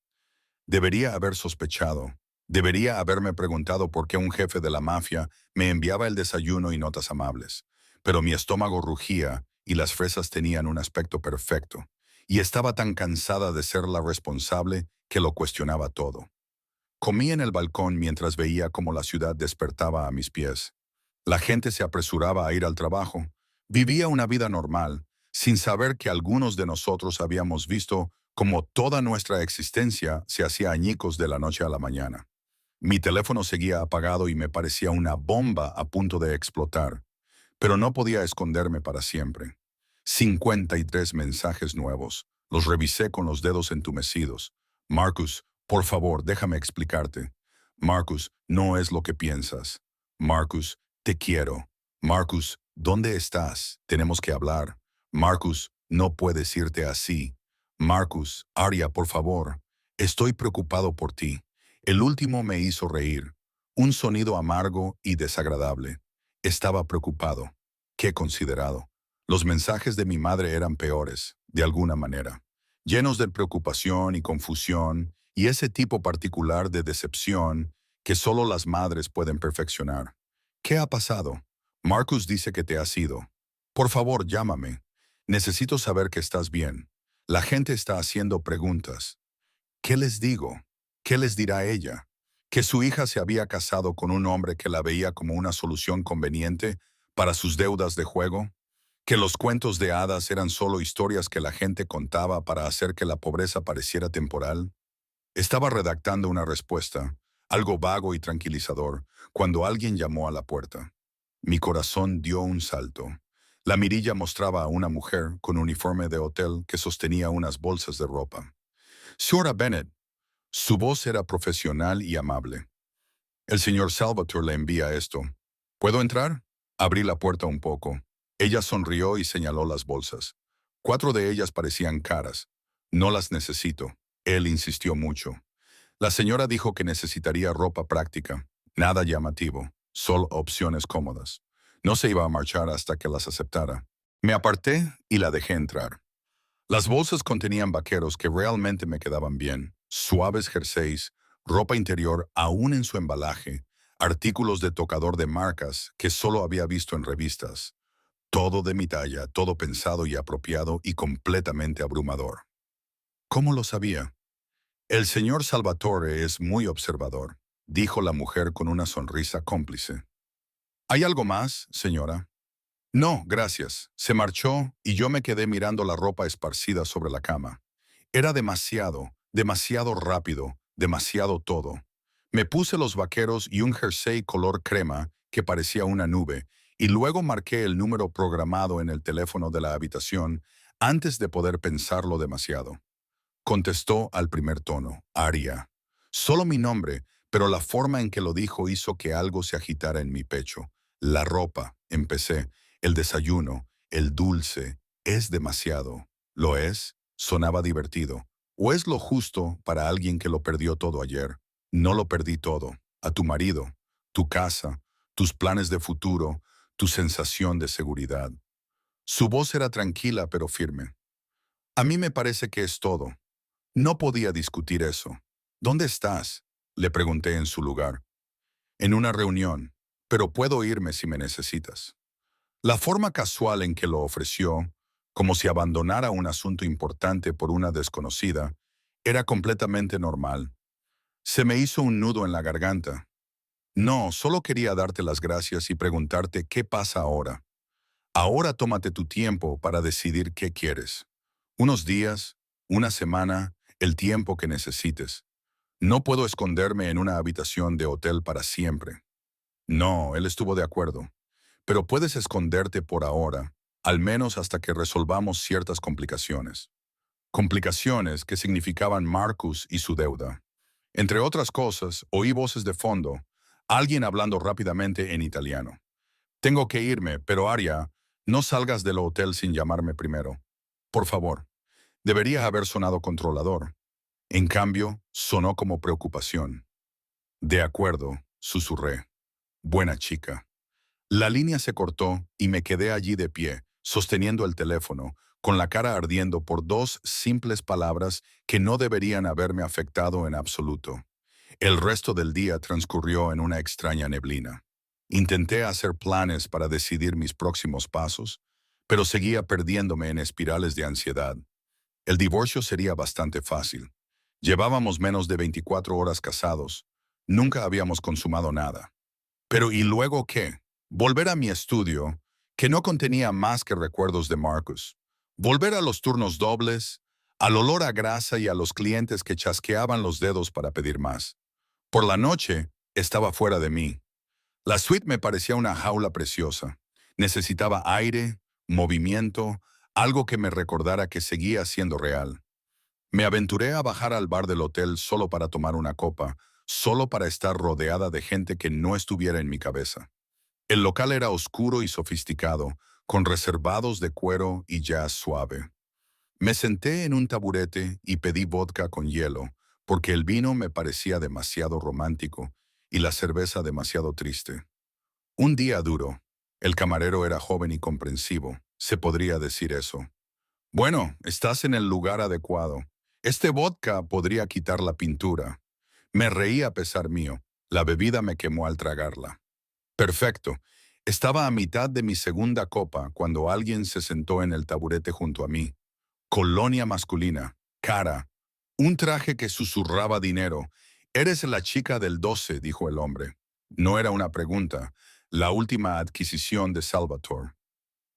Speaker 1: Debería haber sospechado. Debería haberme preguntado por qué un jefe de la mafia me enviaba el desayuno y notas amables. Pero mi estómago rugía y las fresas tenían un aspecto perfecto. Y estaba tan cansada de ser la responsable que lo cuestionaba todo. Comí en el balcón mientras veía cómo la ciudad despertaba a mis pies. La gente se apresuraba a ir al trabajo. Vivía una vida normal, sin saber que algunos de nosotros habíamos visto cómo toda nuestra existencia se hacía añicos de la noche a la mañana. Mi teléfono seguía apagado y me parecía una bomba a punto de explotar, pero no podía esconderme para siempre. 53 mensajes nuevos. Los revisé con los dedos entumecidos. Marcus, por favor, déjame explicarte. Marcus, no es lo que piensas. Marcus, te quiero. Marcus, ¿dónde estás? Tenemos que hablar. Marcus, no puedes irte así. Marcus, Arya, por favor. Estoy preocupado por ti. El último me hizo reír. Un sonido amargo y desagradable. Estaba preocupado. Qué considerado. Los mensajes de mi madre eran peores, de alguna manera, llenos de preocupación y confusión, y ese tipo particular de decepción que solo las madres pueden perfeccionar. ¿Qué ha pasado? Marcus dice que te has ido. Por favor, llámame. Necesito saber que estás bien. La gente está haciendo preguntas. ¿Qué les digo? ¿Qué les dirá ella? ¿Que su hija se había casado con un hombre que la veía como una solución conveniente para sus deudas de juego? ¿Que los cuentos de hadas eran solo historias que la gente contaba para hacer que la pobreza pareciera temporal? Estaba redactando una respuesta, algo vago y tranquilizador, cuando alguien llamó a la puerta. Mi corazón dio un salto. La mirilla mostraba a una mujer con uniforme de hotel que sostenía unas bolsas de ropa. Señora Bennett. Su voz era profesional y amable. El señor Salvatore le envía esto. ¿Puedo entrar? Abrí la puerta un poco. Ella sonrió y señaló las bolsas. 4 de ellas parecían caras. No las necesito. Él insistió mucho. La señora dijo que necesitaría ropa práctica. Nada llamativo. Solo opciones cómodas. No se iba a marchar hasta que las aceptara. Me aparté y la dejé entrar. Las bolsas contenían vaqueros que realmente me quedaban bien, suaves jerseys, ropa interior aún en su embalaje, artículos de tocador de marcas que solo había visto en revistas. Todo de mi talla, todo pensado y apropiado y completamente abrumador. ¿Cómo lo sabía? El señor Salvatore es muy observador, dijo la mujer con una sonrisa cómplice. ¿Hay algo más, señora? No, gracias. Se marchó y yo me quedé mirando la ropa esparcida sobre la cama. Era demasiado, demasiado rápido, demasiado todo. Me puse los vaqueros y un jersey color crema que parecía una nube, y luego marqué el número programado en el teléfono de la habitación antes de poder pensarlo demasiado. Contestó al primer tono, Aria. Solo mi nombre, pero la forma en que lo dijo hizo que algo se agitara en mi pecho. La ropa, empecé, el desayuno, el dulce, es demasiado. ¿Lo es? Sonaba divertido. ¿O es lo justo para alguien que lo perdió todo ayer? No lo perdí todo. A tu marido, tu casa, tus planes de futuro, tu sensación de seguridad. Su voz era tranquila pero firme. A mí me parece que es todo. No podía discutir eso. ¿Dónde estás? Le pregunté en su lugar. En una reunión, pero puedo irme si me necesitas. La forma casual en que lo ofreció, como si abandonara un asunto importante por una desconocida, era completamente normal. Se me hizo un nudo en la garganta. No, solo quería darte las gracias y preguntarte qué pasa ahora. Ahora tómate tu tiempo para decidir qué quieres. Unos días, una semana, el tiempo que necesites. No puedo esconderme en una habitación de hotel para siempre. No, él estuvo de acuerdo. Pero puedes esconderte por ahora, al menos hasta que resolvamos ciertas complicaciones. Complicaciones que significaban Marcus y su deuda. Entre otras cosas, oí voces de fondo, alguien hablando rápidamente en italiano. Tengo que irme, pero Aria, no salgas del hotel sin llamarme primero. Por favor. Debería haber sonado controlador. En cambio, sonó como preocupación. De acuerdo, susurré. Buena chica. La línea se cortó y me quedé allí de pie, sosteniendo el teléfono, con la cara ardiendo por dos simples palabras que no deberían haberme afectado en absoluto. El resto del día transcurrió en una extraña neblina. Intenté hacer planes para decidir mis próximos pasos, pero seguía perdiéndome en espirales de ansiedad. El divorcio sería bastante fácil. Llevábamos menos de 24 horas casados. Nunca habíamos consumado nada. Pero ¿y luego qué? Volver a mi estudio, que no contenía más que recuerdos de Marcus. Volver a los turnos dobles, al olor a grasa y a los clientes que chasqueaban los dedos para pedir más. Por la noche, estaba fuera de mí. La suite me parecía una jaula preciosa. Necesitaba aire, movimiento, algo que me recordara que seguía siendo real. Me aventuré a bajar al bar del hotel solo para tomar una copa, solo para estar rodeada de gente que no estuviera en mi cabeza. El local era oscuro y sofisticado, con reservados de cuero y jazz suave. Me senté en un taburete y pedí vodka con hielo, porque el vino me parecía demasiado romántico y la cerveza demasiado triste. Un día duro. El camarero era joven y comprensivo, se podría decir eso. Bueno, estás en el lugar adecuado. Este vodka podría quitar la pintura. Me reí a pesar mío. La bebida me quemó al tragarla. Perfecto. Estaba a mitad de mi segunda copa cuando alguien se sentó en el taburete junto a mí. Colonia masculina, cara, un traje que susurraba dinero. Eres la chica del 12, dijo el hombre. No era una pregunta, la última adquisición de Salvatore.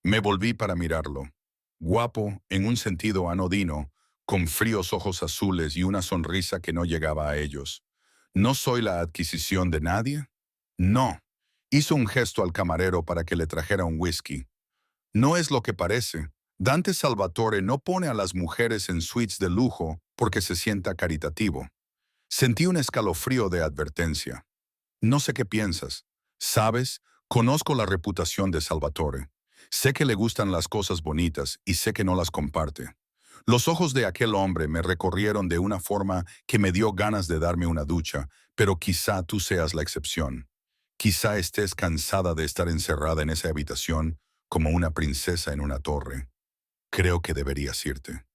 Speaker 1: Me volví para mirarlo. Guapo, en un sentido anodino, con fríos ojos azules y una sonrisa que no llegaba a ellos. ¿No soy la adquisición de nadie? No. Hizo un gesto al camarero para que le trajera un whisky. No es lo que parece. Dante Salvatore no pone a las mujeres en suites de lujo porque se sienta caritativo. Sentí un escalofrío de advertencia. No sé qué piensas. Sabes, conozco la reputación de Salvatore. Sé que le gustan las cosas bonitas y sé que no las comparte. Los ojos de aquel hombre me recorrieron de una forma que me dio ganas de darme una ducha, pero quizá tú seas la excepción. Quizá estés cansada de estar encerrada en esa habitación como una princesa en una torre. Creo que deberías irte.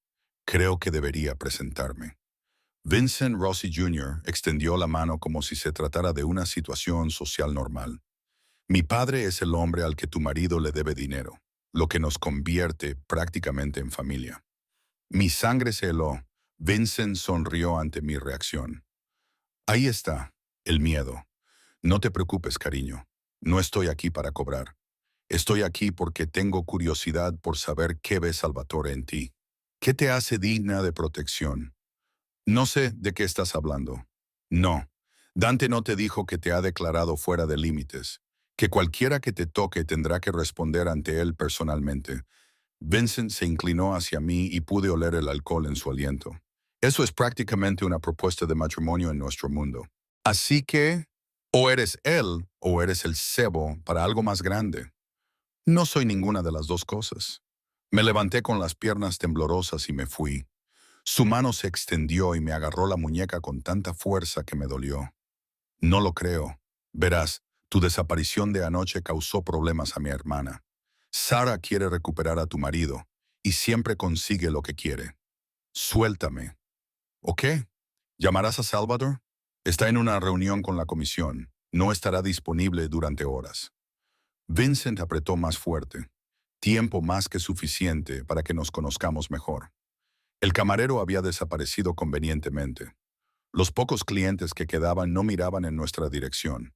Speaker 1: Creo que debería presentarme. Vincent Rossi Jr. extendió la mano como si se tratara de una situación social normal. Mi padre es el hombre al que tu marido le debe dinero, lo que nos convierte prácticamente en familia. Mi sangre se heló. Vincent sonrió ante mi reacción. Ahí está, el miedo. No te preocupes, cariño. No estoy aquí para cobrar. Estoy aquí porque tengo curiosidad por saber qué ve Salvatore en ti. ¿Qué te hace digna de protección? No sé de qué estás hablando. No. Dante no te dijo que te ha declarado fuera de límites, que cualquiera que te toque tendrá que responder ante él personalmente. Vincent se inclinó hacia mí y pude oler el alcohol en su aliento. Eso es prácticamente una propuesta de matrimonio en nuestro mundo. Así que, o eres él o eres el cebo para algo más grande. No soy ninguna de las dos cosas. Me levanté con las piernas temblorosas y me fui. Su mano se extendió y me agarró la muñeca con tanta fuerza que me dolió. No lo creo. Verás, tu desaparición de anoche causó problemas a mi hermana. Sara quiere recuperar a tu marido y siempre consigue lo que quiere. Suéltame. ¿O qué? ¿Llamarás a Salvador? Está en una reunión con la comisión. No estará disponible durante horas. Vincent apretó más fuerte. Tiempo más que suficiente para que nos conozcamos mejor. El camarero había desaparecido convenientemente. Los pocos clientes que quedaban no miraban en nuestra dirección.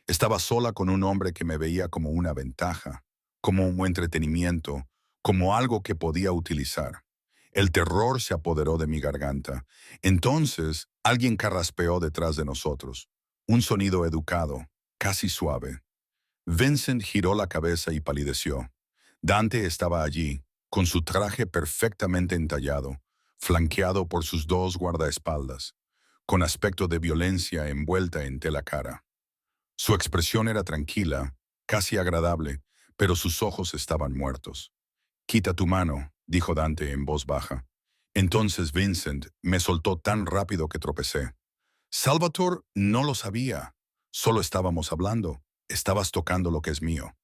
Speaker 1: Estaba sola con un hombre que me veía como una ventaja, como un entretenimiento, como algo que podía utilizar. El terror se apoderó de mi garganta. Entonces, alguien carraspeó detrás de nosotros. Un sonido educado, casi suave. Vincent giró la cabeza y palideció. Dante estaba allí, con su traje perfectamente entallado, flanqueado por sus dos guardaespaldas, con aspecto de violencia envuelta en tela cara. Su expresión era tranquila, casi agradable, pero sus ojos estaban muertos. «Quita tu mano», dijo Dante en voz baja. Entonces Vincent me soltó tan rápido que tropecé. Salvatore no lo sabía. Solo estábamos hablando. Estabas tocando lo que es mío.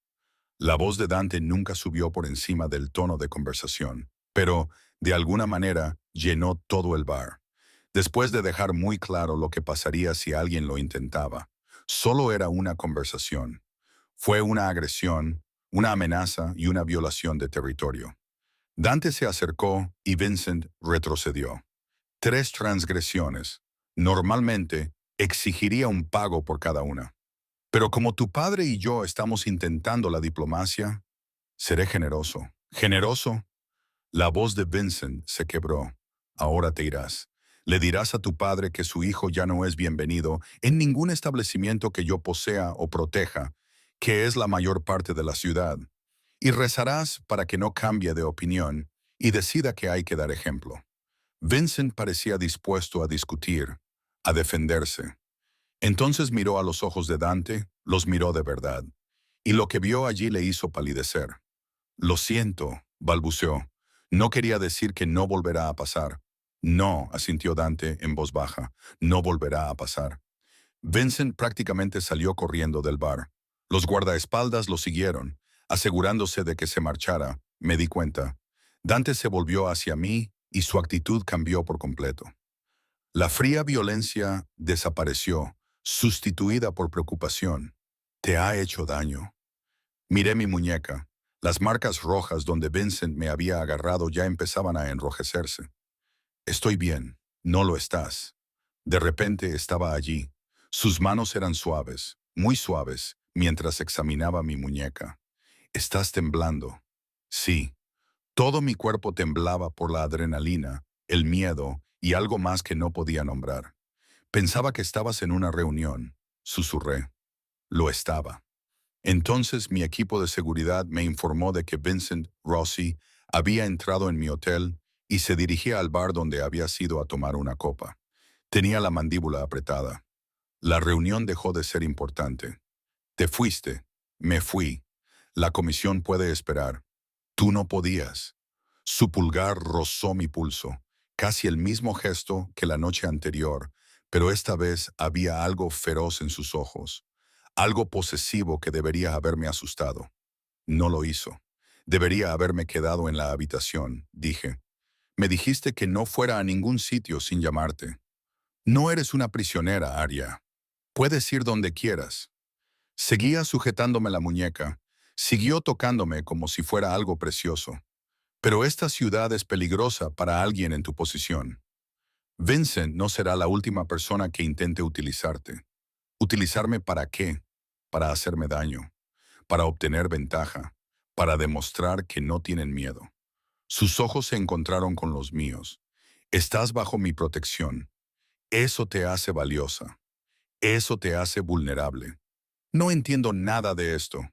Speaker 1: La voz de Dante nunca subió por encima del tono de conversación, pero, de alguna manera, llenó todo el bar. Después de dejar muy claro lo que pasaría si alguien lo intentaba, solo era una conversación. Fue una agresión, una amenaza y una violación de territorio. Dante se acercó y Vincent retrocedió. 3 transgresiones. Normalmente, exigiría un pago por cada una. Pero como tu padre y yo estamos intentando la diplomacia, seré generoso. ¿Generoso? La voz de Vincent se quebró. Ahora te irás. Le dirás a tu padre que su hijo ya no es bienvenido en ningún establecimiento que yo posea o proteja, que es la mayor parte de la ciudad. Y rezarás para que no cambie de opinión y decida que hay que dar ejemplo. Vincent parecía dispuesto a discutir, a defenderse. Entonces miró a los ojos de Dante, los miró de verdad, y lo que vio allí le hizo palidecer. Lo siento, balbuceó. No quería decir que no volverá a pasar. No, asintió Dante en voz baja, no volverá a pasar. Vincent prácticamente salió corriendo del bar. Los guardaespaldas lo siguieron, asegurándose de que se marchara. Me di cuenta. Dante se volvió hacia mí y su actitud cambió por completo. La fría violencia desapareció, sustituida por preocupación. Te ha hecho daño. Miré mi muñeca. Las marcas rojas donde Vincent me había agarrado ya empezaban a enrojecerse. Estoy bien, no lo estás. De repente estaba allí. Sus manos eran suaves, muy suaves, mientras examinaba mi muñeca. Estás temblando. Sí, todo mi cuerpo temblaba por la adrenalina, el miedo y algo más que no podía nombrar. Pensaba que estabas en una reunión, susurré. Lo estaba. Entonces mi equipo de seguridad me informó de que Vincent Rossi había entrado en mi hotel y se dirigía al bar donde había ido a tomar una copa. Tenía la mandíbula apretada. La reunión dejó de ser importante. Te fuiste. Me fui. La comisión puede esperar. Tú no podías. Su pulgar rozó mi pulso, casi el mismo gesto que la noche anterior, pero esta vez había algo feroz en sus ojos, algo posesivo que debería haberme asustado. No lo hizo. Debería haberme quedado en la habitación, dije. Me dijiste que no fuera a ningún sitio sin llamarte. No eres una prisionera, Arya. Puedes ir donde quieras. Seguía sujetándome la muñeca. Siguió tocándome como si fuera algo precioso. Pero esta ciudad es peligrosa para alguien en tu posición. Vincent no será la última persona que intente utilizarte. ¿Utilizarme para qué? Para hacerme daño, para obtener ventaja, para demostrar que no tienen miedo. Sus ojos se encontraron con los míos. Estás bajo mi protección. Eso te hace valiosa. Eso te hace vulnerable. No entiendo nada de esto.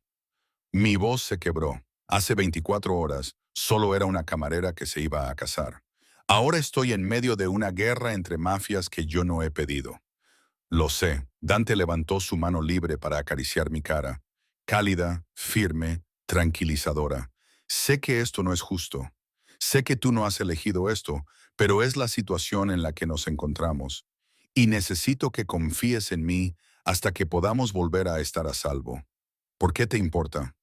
Speaker 1: Mi voz se quebró. Hace 24 horas, solo era una camarera que se iba a casar. Ahora estoy en medio de una guerra entre mafias que yo no he pedido. Lo sé. Dante levantó su mano libre para acariciar mi cara. Cálida, firme, tranquilizadora. Sé que esto no es justo. Sé que tú no has elegido esto, pero es la situación en la que nos encontramos. Y necesito que confíes en mí hasta que podamos volver a estar a salvo. ¿Por qué te importa?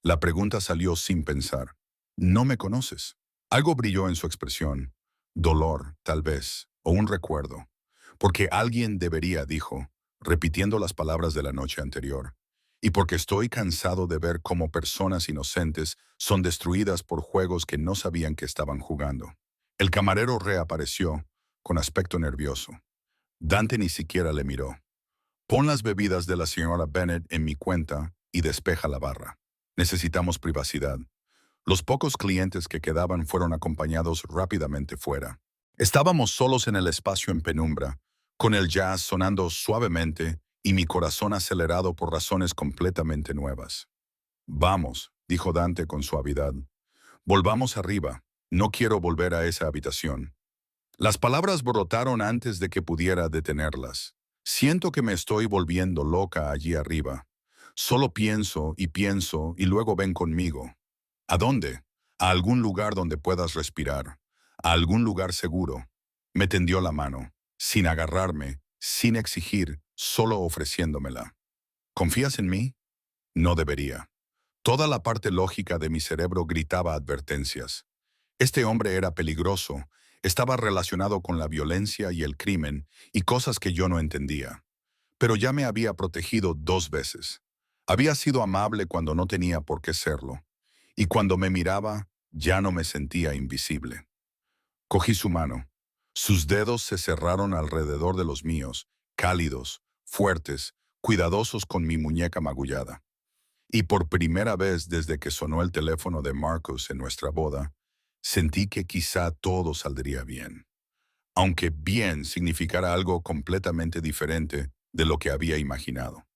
Speaker 1: La pregunta salió sin pensar. No me conoces. Algo brilló en su expresión. Dolor, tal vez, o un recuerdo. Porque alguien debería, dijo, repitiendo las palabras de la noche anterior. Y porque estoy cansado de ver cómo personas inocentes son destruidas por juegos que no sabían que estaban jugando. El camarero reapareció, con aspecto nervioso. Dante ni siquiera le miró. Pon las bebidas de la señora Bennet en mi cuenta y despeja la barra. Necesitamos privacidad. Los pocos clientes que quedaban fueron acompañados rápidamente fuera. Estábamos solos en el espacio en penumbra, con el jazz sonando suavemente y mi corazón acelerado por razones completamente nuevas. Vamos, dijo Dante con suavidad. Volvamos arriba. No quiero volver a esa habitación. Las palabras brotaron antes de que pudiera detenerlas. Siento que me estoy volviendo loca allí arriba. Solo pienso y luego ven conmigo. ¿A dónde? A algún lugar donde puedas respirar. A algún lugar seguro. Me tendió la mano, sin agarrarme, sin exigir, solo ofreciéndomela. ¿Confías en mí? No debería. Toda la parte lógica de mi cerebro gritaba advertencias. Este hombre era peligroso, estaba relacionado con la violencia y el crimen y cosas que yo no entendía. Pero ya me había protegido 2 veces. Había sido amable cuando no tenía por qué serlo. Y cuando me miraba, ya no me sentía invisible. Cogí su mano. Sus dedos se cerraron alrededor de los míos, cálidos, fuertes, cuidadosos con mi muñeca magullada. Y por primera vez desde que sonó el teléfono de Marcus en nuestra boda, sentí que quizá todo saldría bien. Aunque bien significara algo completamente diferente de lo que había imaginado.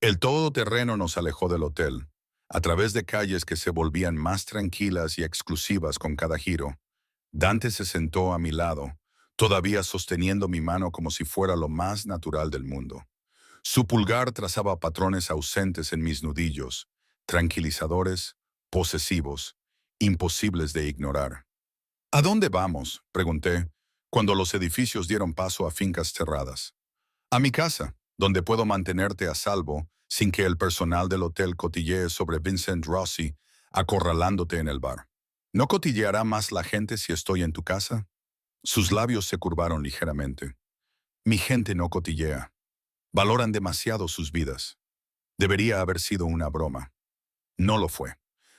Speaker 1: El todoterreno nos alejó del hotel, a través de calles que se volvían más tranquilas y exclusivas con cada giro. Dante se sentó a mi lado, todavía sosteniendo mi mano como si fuera lo más natural del mundo. Su pulgar trazaba patrones ausentes en mis nudillos, tranquilizadores, posesivos, imposibles de ignorar. ¿A dónde vamos?, pregunté, cuando los edificios dieron paso a fincas cerradas. A mi casa, donde puedo mantenerte a salvo sin que el personal del hotel cotillee sobre Vincent Rossi, acorralándote en el bar. ¿No cotilleará más la gente si estoy en tu casa? Sus labios se curvaron ligeramente. Mi gente no cotillea. Valoran demasiado sus vidas. Debería haber sido una broma. No lo fue.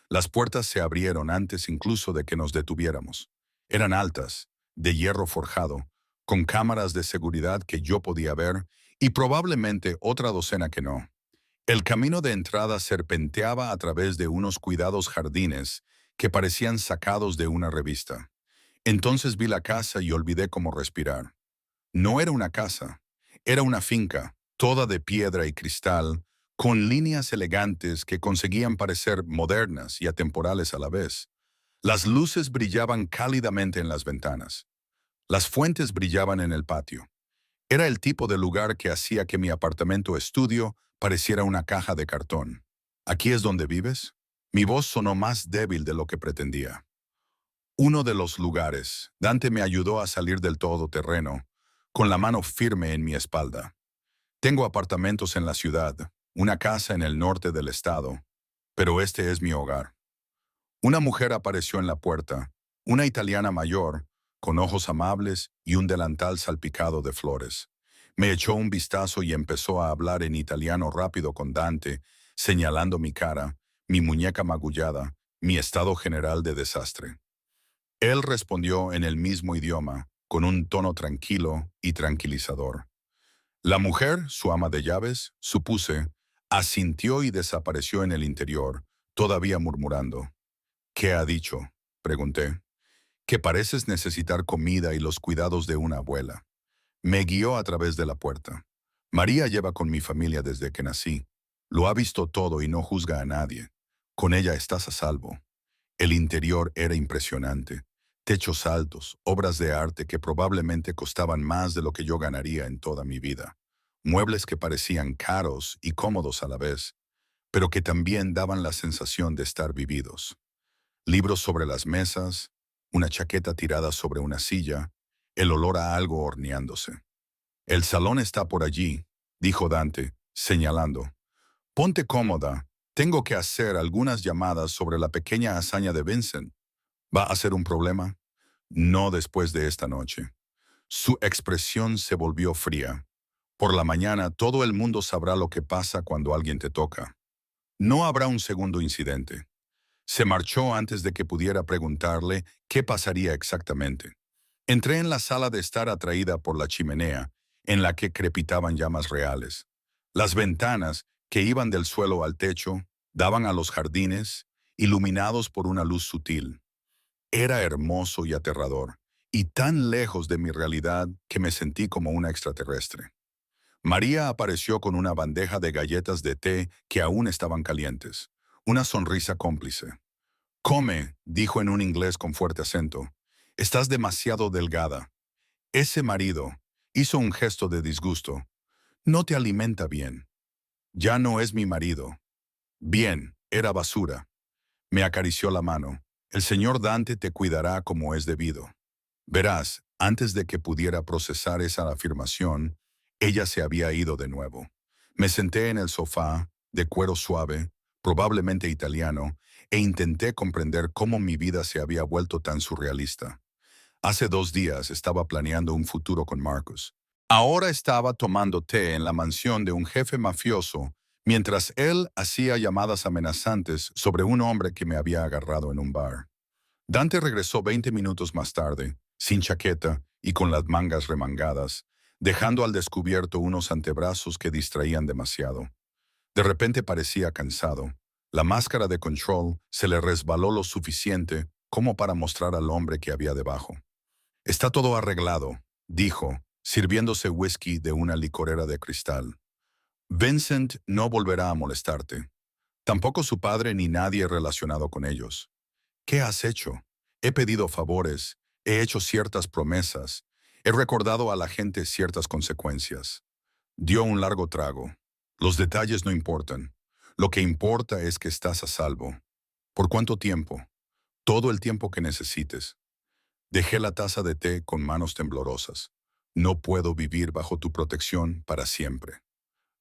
Speaker 1: Las puertas se abrieron antes incluso de que nos detuviéramos. Eran altas, de hierro forjado, con cámaras de seguridad que yo podía ver y probablemente otra docena que no. El camino de entrada serpenteaba a través de unos cuidados jardines que parecían sacados de una revista. Entonces vi la casa y olvidé cómo respirar. No era una casa, era una finca, toda de piedra y cristal, con líneas elegantes que conseguían parecer modernas y atemporales a la vez. Las luces brillaban cálidamente en las ventanas. Las fuentes brillaban en el patio. Era el tipo de lugar que hacía que mi apartamento estudio pareciera una caja de cartón. ¿Aquí es donde vives? Mi voz sonó más débil de lo que pretendía. Uno de los lugares. Dante me ayudó a salir del todoterreno, con la mano firme en mi espalda. Tengo apartamentos en la ciudad, una casa en el norte del estado, pero este es mi hogar. Una mujer apareció en la puerta, una italiana mayor, con ojos amables y un delantal salpicado de flores. Me echó un vistazo y empezó a hablar en italiano rápido con Dante, señalando mi cara, mi muñeca magullada, mi estado general de desastre. Él respondió en el mismo idioma, con un tono tranquilo y tranquilizador. La mujer, su ama de llaves, supuse, asintió y desapareció en el interior, todavía murmurando. ¿Qué ha dicho? Pregunté. Que pareces necesitar comida y los cuidados de una abuela. Me guió a través de la puerta. María lleva con mi familia desde que nací. Lo ha visto todo y no juzga a nadie. Con ella estás a salvo. El interior era impresionante. Techos altos, obras de arte que probablemente costaban más de lo que yo ganaría en toda mi vida. Muebles que parecían caros y cómodos a la vez, pero que también daban la sensación de estar vividos. Libros sobre las mesas, una chaqueta tirada sobre una silla, el olor a algo horneándose. El salón está por allí, dijo Dante, señalando. Ponte cómoda, tengo que hacer algunas llamadas sobre la pequeña hazaña de Vincent. ¿Va a ser un problema? No después de esta noche. Su expresión se volvió fría. Por la mañana todo el mundo sabrá lo que pasa cuando alguien te toca. No habrá un segundo incidente. Se marchó antes de que pudiera preguntarle qué pasaría exactamente. Entré en la sala de estar atraída por la chimenea, en la que crepitaban llamas reales. Las ventanas, que iban del suelo al techo, daban a los jardines, iluminados por una luz sutil. Era hermoso y aterrador, y tan lejos de mi realidad que me sentí como una extraterrestre. María apareció con una bandeja de galletas de té que aún estaban calientes, una sonrisa cómplice. Come, dijo en un inglés con fuerte acento. Estás demasiado delgada. Ese marido hizo un gesto de disgusto. No te alimenta bien. Ya no es mi marido. Bien, era basura. Me acarició la mano. El señor Dante te cuidará como es debido. Verás, antes de que pudiera procesar esa afirmación, ella se había ido de nuevo. Me senté en el sofá, de cuero suave, probablemente italiano, e intenté comprender cómo mi vida se había vuelto tan surrealista. Hace 2 días estaba planeando un futuro con Marcus. Ahora estaba tomando té en la mansión de un jefe mafioso, mientras él hacía llamadas amenazantes sobre un hombre que me había agarrado en un bar. Dante regresó 20 minutos más tarde, sin chaqueta y con las mangas remangadas, dejando al descubierto unos antebrazos que distraían demasiado. De repente parecía cansado. La máscara de control se le resbaló lo suficiente como para mostrar al hombre que había debajo. Está todo arreglado, dijo, sirviéndose whisky de una licorera de cristal. Vincent no volverá a molestarte. Tampoco su padre ni nadie relacionado con ellos. ¿Qué has hecho? He pedido favores, he hecho ciertas promesas, he recordado a la gente ciertas consecuencias. Dio un largo trago. Los detalles no importan. Lo que importa es que estás a salvo. ¿Por cuánto tiempo? Todo el tiempo que necesites. Dejé la taza de té con manos temblorosas. No puedo vivir bajo tu protección para siempre.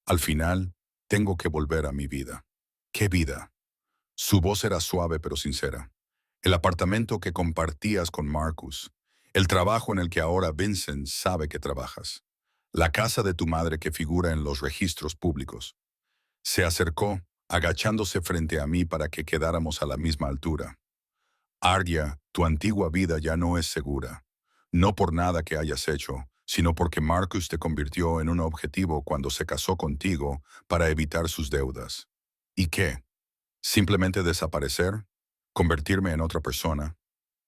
Speaker 1: Al final, tengo que volver a mi vida. ¿Qué vida? Su voz era suave pero sincera. El apartamento que compartías con Marcus. El trabajo en el que ahora Vincent sabe que trabajas. La casa de tu madre que figura en los registros públicos. Se acercó, agachándose frente a mí para que quedáramos a la misma altura. Arya, tu antigua vida ya no es segura. No por nada que hayas hecho, sino porque Marcus te convirtió en un objetivo cuando se casó contigo para evitar sus deudas. ¿Y qué? ¿Simplemente desaparecer? ¿Convertirme en otra persona?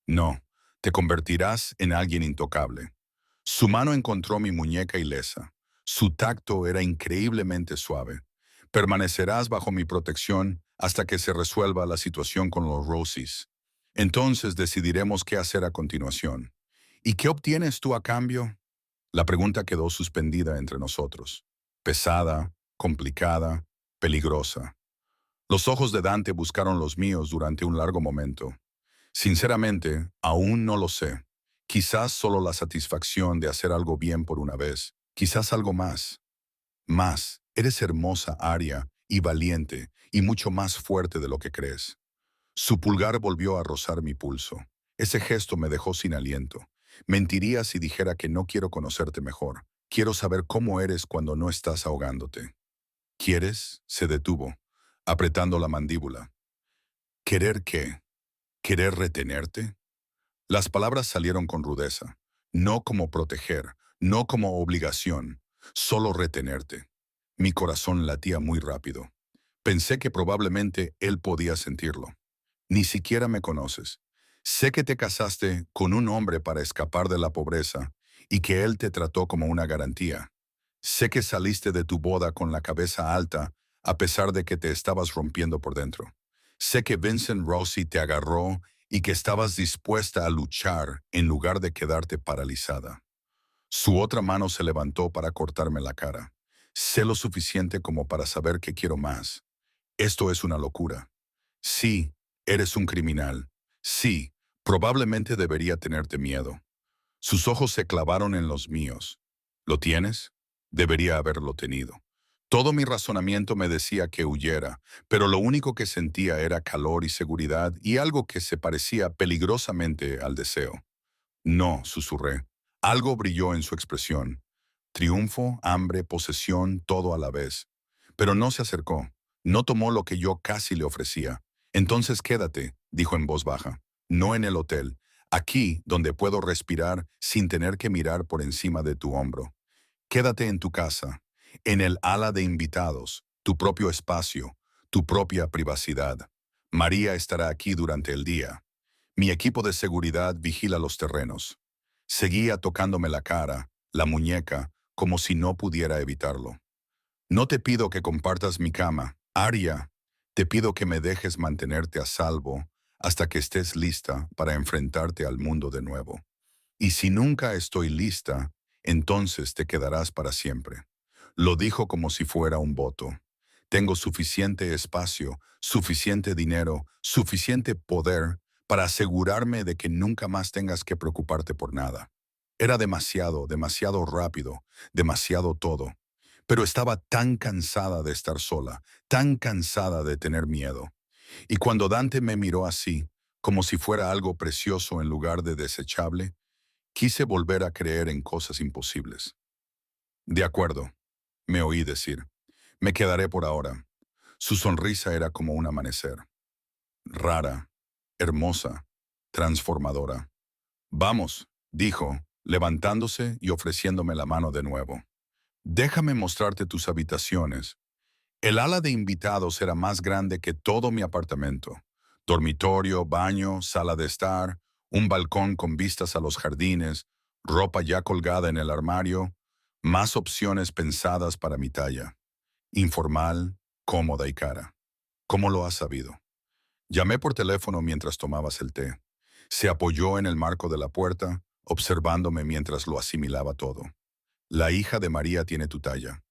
Speaker 1: No, te convertirás en alguien intocable. Su mano encontró mi muñeca ilesa. Su tacto era increíblemente suave. Permanecerás bajo mi protección hasta que se resuelva la situación con los Rosies. Entonces decidiremos qué hacer a continuación. ¿Y qué obtienes tú a cambio? La pregunta quedó suspendida entre nosotros. Pesada, complicada, peligrosa. Los ojos de Dante buscaron los míos durante un largo momento. Sinceramente, aún no lo sé. Quizás solo la satisfacción de hacer algo bien por una vez. Quizás algo más. Más, eres hermosa, Aria, y valiente, y mucho más fuerte de lo que crees. Su pulgar volvió a rozar mi pulso. Ese gesto me dejó sin aliento. Mentiría si dijera que no quiero conocerte mejor. Quiero saber cómo eres cuando no estás ahogándote. ¿Quieres? Se detuvo, apretando la mandíbula. ¿Querer qué? ¿Querer retenerte? Las palabras salieron con rudeza, no como proteger, no como obligación, solo retenerte. Mi corazón latía muy rápido. Pensé que probablemente él podía sentirlo. Ni siquiera me conoces. Sé que te casaste con un hombre para escapar de la pobreza y que él te trató como una garantía. Sé que saliste de tu boda con la cabeza alta a pesar de que te estabas rompiendo por dentro. Sé que Vincent Rossi te agarró y que estabas dispuesta a luchar en lugar de quedarte paralizada. Su otra mano se levantó para cortarme la cara. Sé lo suficiente como para saber que quiero más. Esto es una locura. Sí, eres un criminal. Sí, probablemente debería tenerte miedo. Sus ojos se clavaron en los míos. ¿Lo tienes? Debería haberlo tenido. Todo mi razonamiento me decía que huyera, pero lo único que sentía era calor y seguridad y algo que se parecía peligrosamente al deseo. No, susurré. Algo brilló en su expresión. Triunfo, hambre, posesión, todo a la vez. Pero no se acercó. No tomó lo que yo casi le ofrecía. Entonces quédate, dijo en voz baja. No en el hotel. Aquí, donde puedo respirar sin tener que mirar por encima de tu hombro. Quédate en tu casa, en el ala de invitados, tu propio espacio, tu propia privacidad. María estará aquí durante el día. Mi equipo de seguridad vigila los terrenos. Seguía tocándome la cara, la muñeca, como si no pudiera evitarlo. No te pido que compartas mi cama, Aria. Te pido que me dejes mantenerte a salvo hasta que estés lista para enfrentarte al mundo de nuevo. Y si nunca estoy lista, entonces te quedarás para siempre. Lo dijo como si fuera un voto. Tengo suficiente espacio, suficiente dinero, suficiente poder para asegurarme de que nunca más tengas que preocuparte por nada. Era demasiado, demasiado rápido, demasiado todo. Pero estaba tan cansada de estar sola, tan cansada de tener miedo. Y cuando Dante me miró así, como si fuera algo precioso en lugar de desechable, quise volver a creer en cosas imposibles. De acuerdo, me oí decir. Me quedaré por ahora. Su sonrisa era como un amanecer. Rara, hermosa, transformadora. Vamos, dijo, levantándose y ofreciéndome la mano de nuevo. Déjame mostrarte tus habitaciones. El ala de invitados era más grande que todo mi apartamento. Dormitorio, baño, sala de estar, un balcón con vistas a los jardines, ropa ya colgada en el armario, más opciones pensadas para mi talla. Informal, cómoda y cara. ¿Cómo lo has sabido? Llamé por teléfono mientras tomabas el té. Se apoyó en el marco de la puerta, observándome mientras lo asimilaba todo. La hija de María tiene tu talla.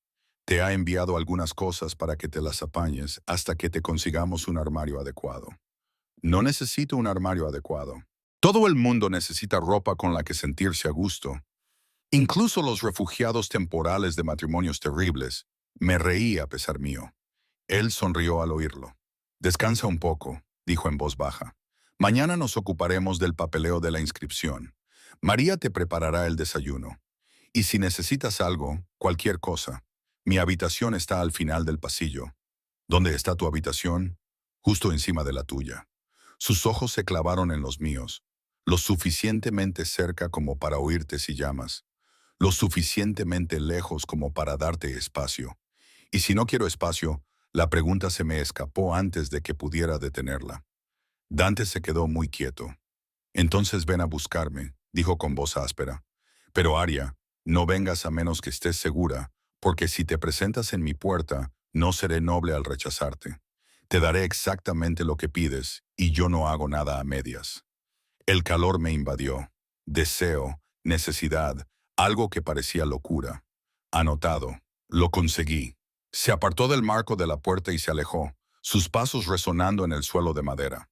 Speaker 1: Te ha enviado algunas cosas para que te las apañes hasta que te consigamos un armario adecuado. No necesito un armario adecuado. Todo el mundo necesita ropa con la que sentirse a gusto. Incluso los refugiados temporales de matrimonios terribles. Me reí a pesar mío. Él sonrió al oírlo. Descansa un poco, dijo en voz baja. Mañana nos ocuparemos del papeleo de la inscripción. María te preparará el desayuno. Y si necesitas algo, cualquier cosa, mi habitación está al final del pasillo. ¿Dónde está tu habitación? Justo encima de la tuya. Sus ojos se clavaron en los míos, lo suficientemente cerca como para oírte si llamas, lo suficientemente lejos como para darte espacio. Y si no quiero espacio, la pregunta se me escapó antes de que pudiera detenerla. Dante se quedó muy quieto. Entonces ven a buscarme, dijo con voz áspera. Pero Aria, no vengas a menos que estés segura, porque si te presentas en mi puerta, no seré noble al rechazarte. Te daré exactamente lo que pides, y yo no hago nada a medias. El calor me invadió. Deseo, necesidad, algo que parecía locura. Anotado. Lo conseguí. Se apartó del marco de la puerta y se alejó, sus pasos resonando en el suelo de madera.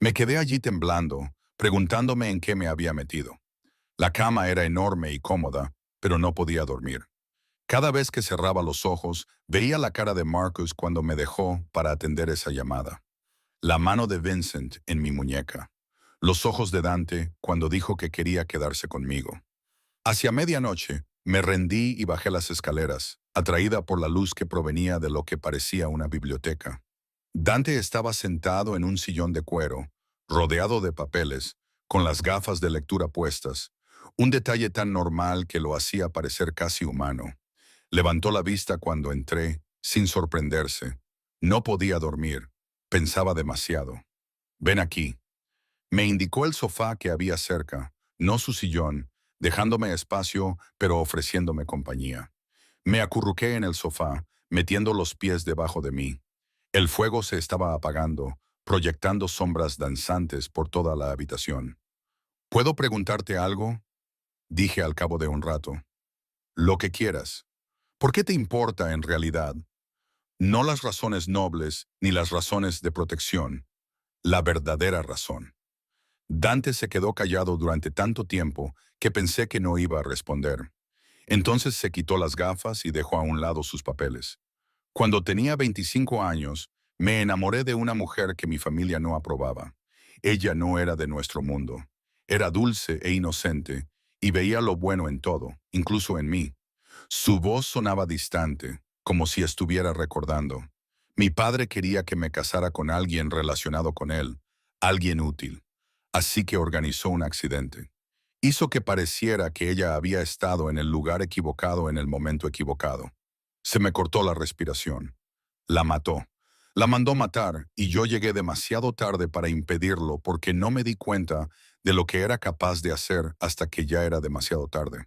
Speaker 1: Me quedé allí temblando, preguntándome en qué me había metido. La cama era enorme y cómoda, pero no podía dormir. Cada vez que cerraba los ojos, veía la cara de Marcus cuando me dejó para atender esa llamada. La mano de Vincent en mi muñeca. los ojos de Dante cuando dijo que quería quedarse conmigo. Hacia medianoche, me rendí y bajé las escaleras, atraída por la luz que provenía de lo que parecía una biblioteca. Dante estaba sentado en un sillón de cuero, rodeado de papeles, con las gafas de lectura puestas, un detalle tan normal que lo hacía parecer casi humano. Levantó la vista cuando entré, sin sorprenderse. No podía dormir. Pensaba demasiado. Ven aquí. Me indicó el sofá que había cerca, no su sillón, dejándome espacio, pero ofreciéndome compañía. Me acurruqué en el sofá, metiendo los pies debajo de mí. El fuego se estaba apagando, proyectando sombras danzantes por toda la habitación. ¿Puedo preguntarte algo? Dije al cabo de un rato. Lo que quieras. ¿Por qué te importa en realidad? No las razones nobles ni las razones de protección, la verdadera razón. Dante se quedó callado durante tanto tiempo que pensé que no iba a responder. Entonces se quitó las gafas y dejó a un lado sus papeles. Cuando tenía 25 años, me enamoré de una mujer que mi familia no aprobaba. Ella no era de nuestro mundo. Era dulce e inocente, y veía lo bueno en todo, incluso en mí. Su voz sonaba distante, como si estuviera recordando. Mi padre quería que me casara con alguien relacionado con él, alguien útil. Así que organizó un accidente. Hizo que pareciera que ella había estado en el lugar equivocado en el momento equivocado. Se me cortó la respiración. La mató. La mandó matar y yo llegué demasiado tarde para impedirlo porque no me di cuenta de lo que era capaz de hacer hasta que ya era demasiado tarde.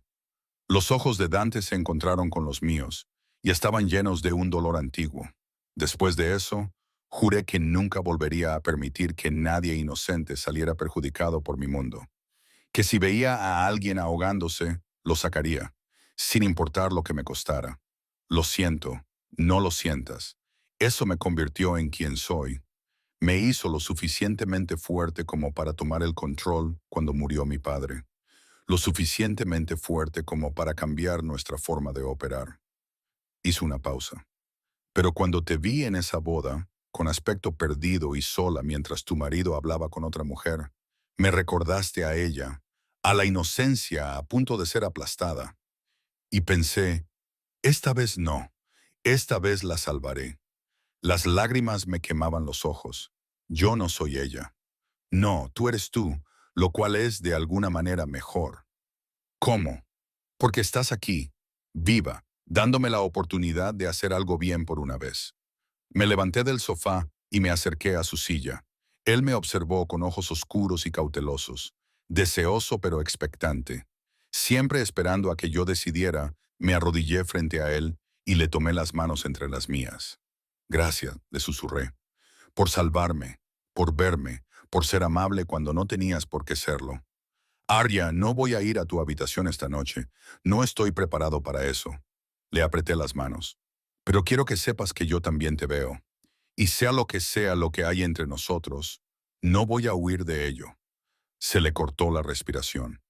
Speaker 1: Los ojos de Dante se encontraron con los míos y estaban llenos de un dolor antiguo. Después de eso, juré que nunca volvería a permitir que nadie inocente saliera perjudicado por mi mundo. Que si veía a alguien ahogándose, lo sacaría, sin importar lo que me costara. Lo siento, no lo sientas. Eso me convirtió en quien soy. Me hizo lo suficientemente fuerte como para tomar el control cuando murió mi padre. Lo suficientemente fuerte como para cambiar nuestra forma de operar. Hizo una pausa. Pero cuando te vi en esa boda, con aspecto perdido y sola mientras tu marido hablaba con otra mujer, me recordaste a ella, a la inocencia a punto de ser aplastada. Y pensé, esta vez no, esta vez la salvaré. Las lágrimas me quemaban los ojos. Yo no soy ella. No, tú eres tú, lo cual es de alguna manera mejor. ¿Cómo? Porque estás aquí, viva, dándome la oportunidad de hacer algo bien por una vez. Me levanté del sofá y me acerqué a su silla. Él me observó con ojos oscuros y cautelosos, deseoso pero expectante. Siempre esperando a que yo decidiera, me arrodillé frente a él y le tomé las manos entre las mías. Gracias, le susurré, por salvarme, por verme, por ser amable cuando no tenías por qué serlo. Arya, no voy a ir a tu habitación esta noche. No estoy preparado para eso. Le apreté las manos. Pero quiero que sepas que yo también te veo. Y sea lo que hay entre nosotros, no voy a huir de ello. Se le cortó la respiración.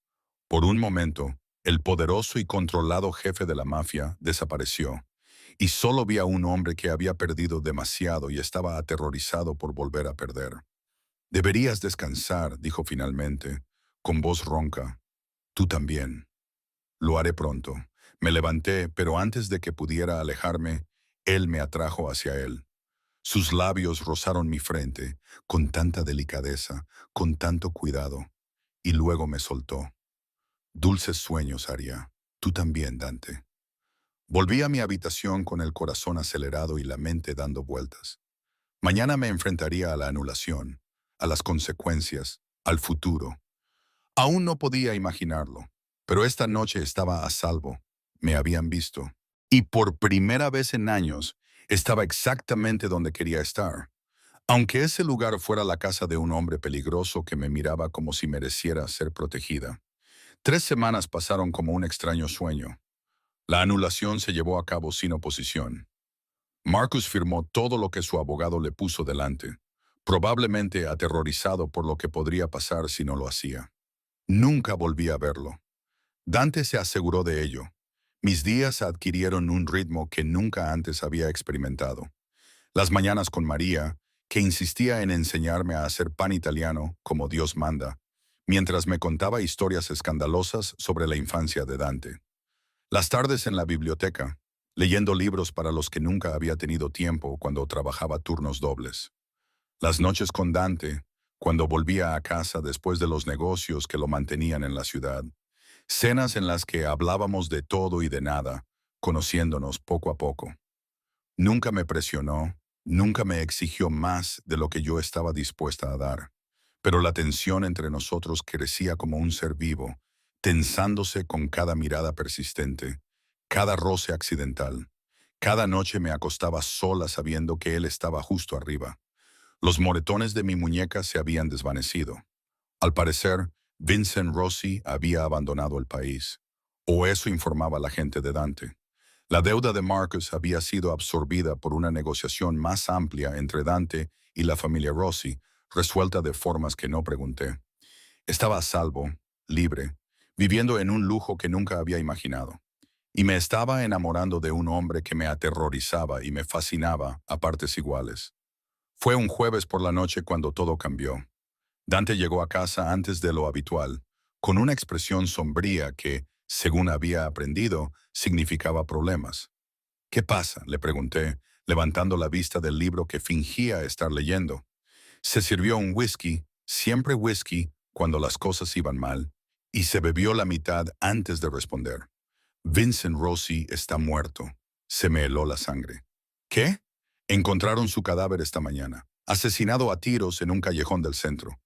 Speaker 1: Por un momento, el poderoso y controlado jefe de la mafia desapareció, y solo vi a un hombre que había perdido demasiado y estaba aterrorizado por volver a perder. Deberías descansar, dijo finalmente, con voz ronca. Tú también. Lo haré pronto. Me levanté, pero antes de que pudiera alejarme, él me atrajo hacia él. Sus labios rozaron mi frente, con tanta delicadeza, con tanto cuidado, y luego me soltó. Dulces sueños, Aria. Tú también, Dante. Volví a mi habitación con el corazón acelerado y la mente dando vueltas. Mañana me enfrentaría a la anulación, a las consecuencias, al futuro. Aún no podía imaginarlo, pero esta noche estaba a salvo. Me habían visto. Y por primera vez en años, estaba exactamente donde quería estar. Aunque ese lugar fuera la casa de un hombre peligroso que me miraba como si mereciera ser protegida. 3 semanas pasaron como un extraño sueño. La anulación se llevó a cabo sin oposición. Marcus firmó todo lo que su abogado le puso delante, probablemente aterrorizado por lo que podría pasar si no lo hacía. Nunca volví a verlo. Dante se aseguró de ello. Mis días adquirieron un ritmo que nunca antes había experimentado. Las mañanas con María, que insistía en enseñarme a hacer pan italiano como Dios manda, mientras me contaba historias escandalosas sobre la infancia de Dante. Las tardes en la biblioteca, leyendo libros para los que nunca había tenido tiempo cuando trabajaba turnos dobles. Las noches con Dante, cuando volvía a casa después de los negocios que lo mantenían en la ciudad. Cenas en las que hablábamos de todo y de nada, conociéndonos poco a poco. Nunca me presionó, nunca me exigió más de lo que yo estaba dispuesta a dar. Pero la tensión entre nosotros crecía como un ser vivo, tensándose con cada mirada persistente, cada roce accidental. Cada noche me acostaba sola sabiendo que él estaba justo arriba. Los moretones de mi muñeca se habían desvanecido. Al parecer, Vincent Rossi había abandonado el país, o eso informaba la gente de Dante. La deuda de Marcus había sido absorbida por una negociación más amplia entre Dante y la familia Rossi, resuelta de formas que no pregunté. Estaba a salvo, libre, viviendo en un lujo que nunca había imaginado. Y me estaba enamorando de un hombre que me aterrorizaba y me fascinaba a partes iguales. Fue un jueves por la noche cuando todo cambió. Dante llegó a casa antes de lo habitual, con una expresión sombría que, según había aprendido, significaba problemas. ¿Qué pasa?, le pregunté, levantando la vista del libro que fingía estar leyendo. Se sirvió un whisky, siempre whisky, cuando las cosas iban mal, y se bebió la mitad antes de responder. Vincent Rossi está muerto. Se me heló la sangre. ¿Qué? Encontraron su cadáver esta mañana, asesinado a tiros en un callejón del centro.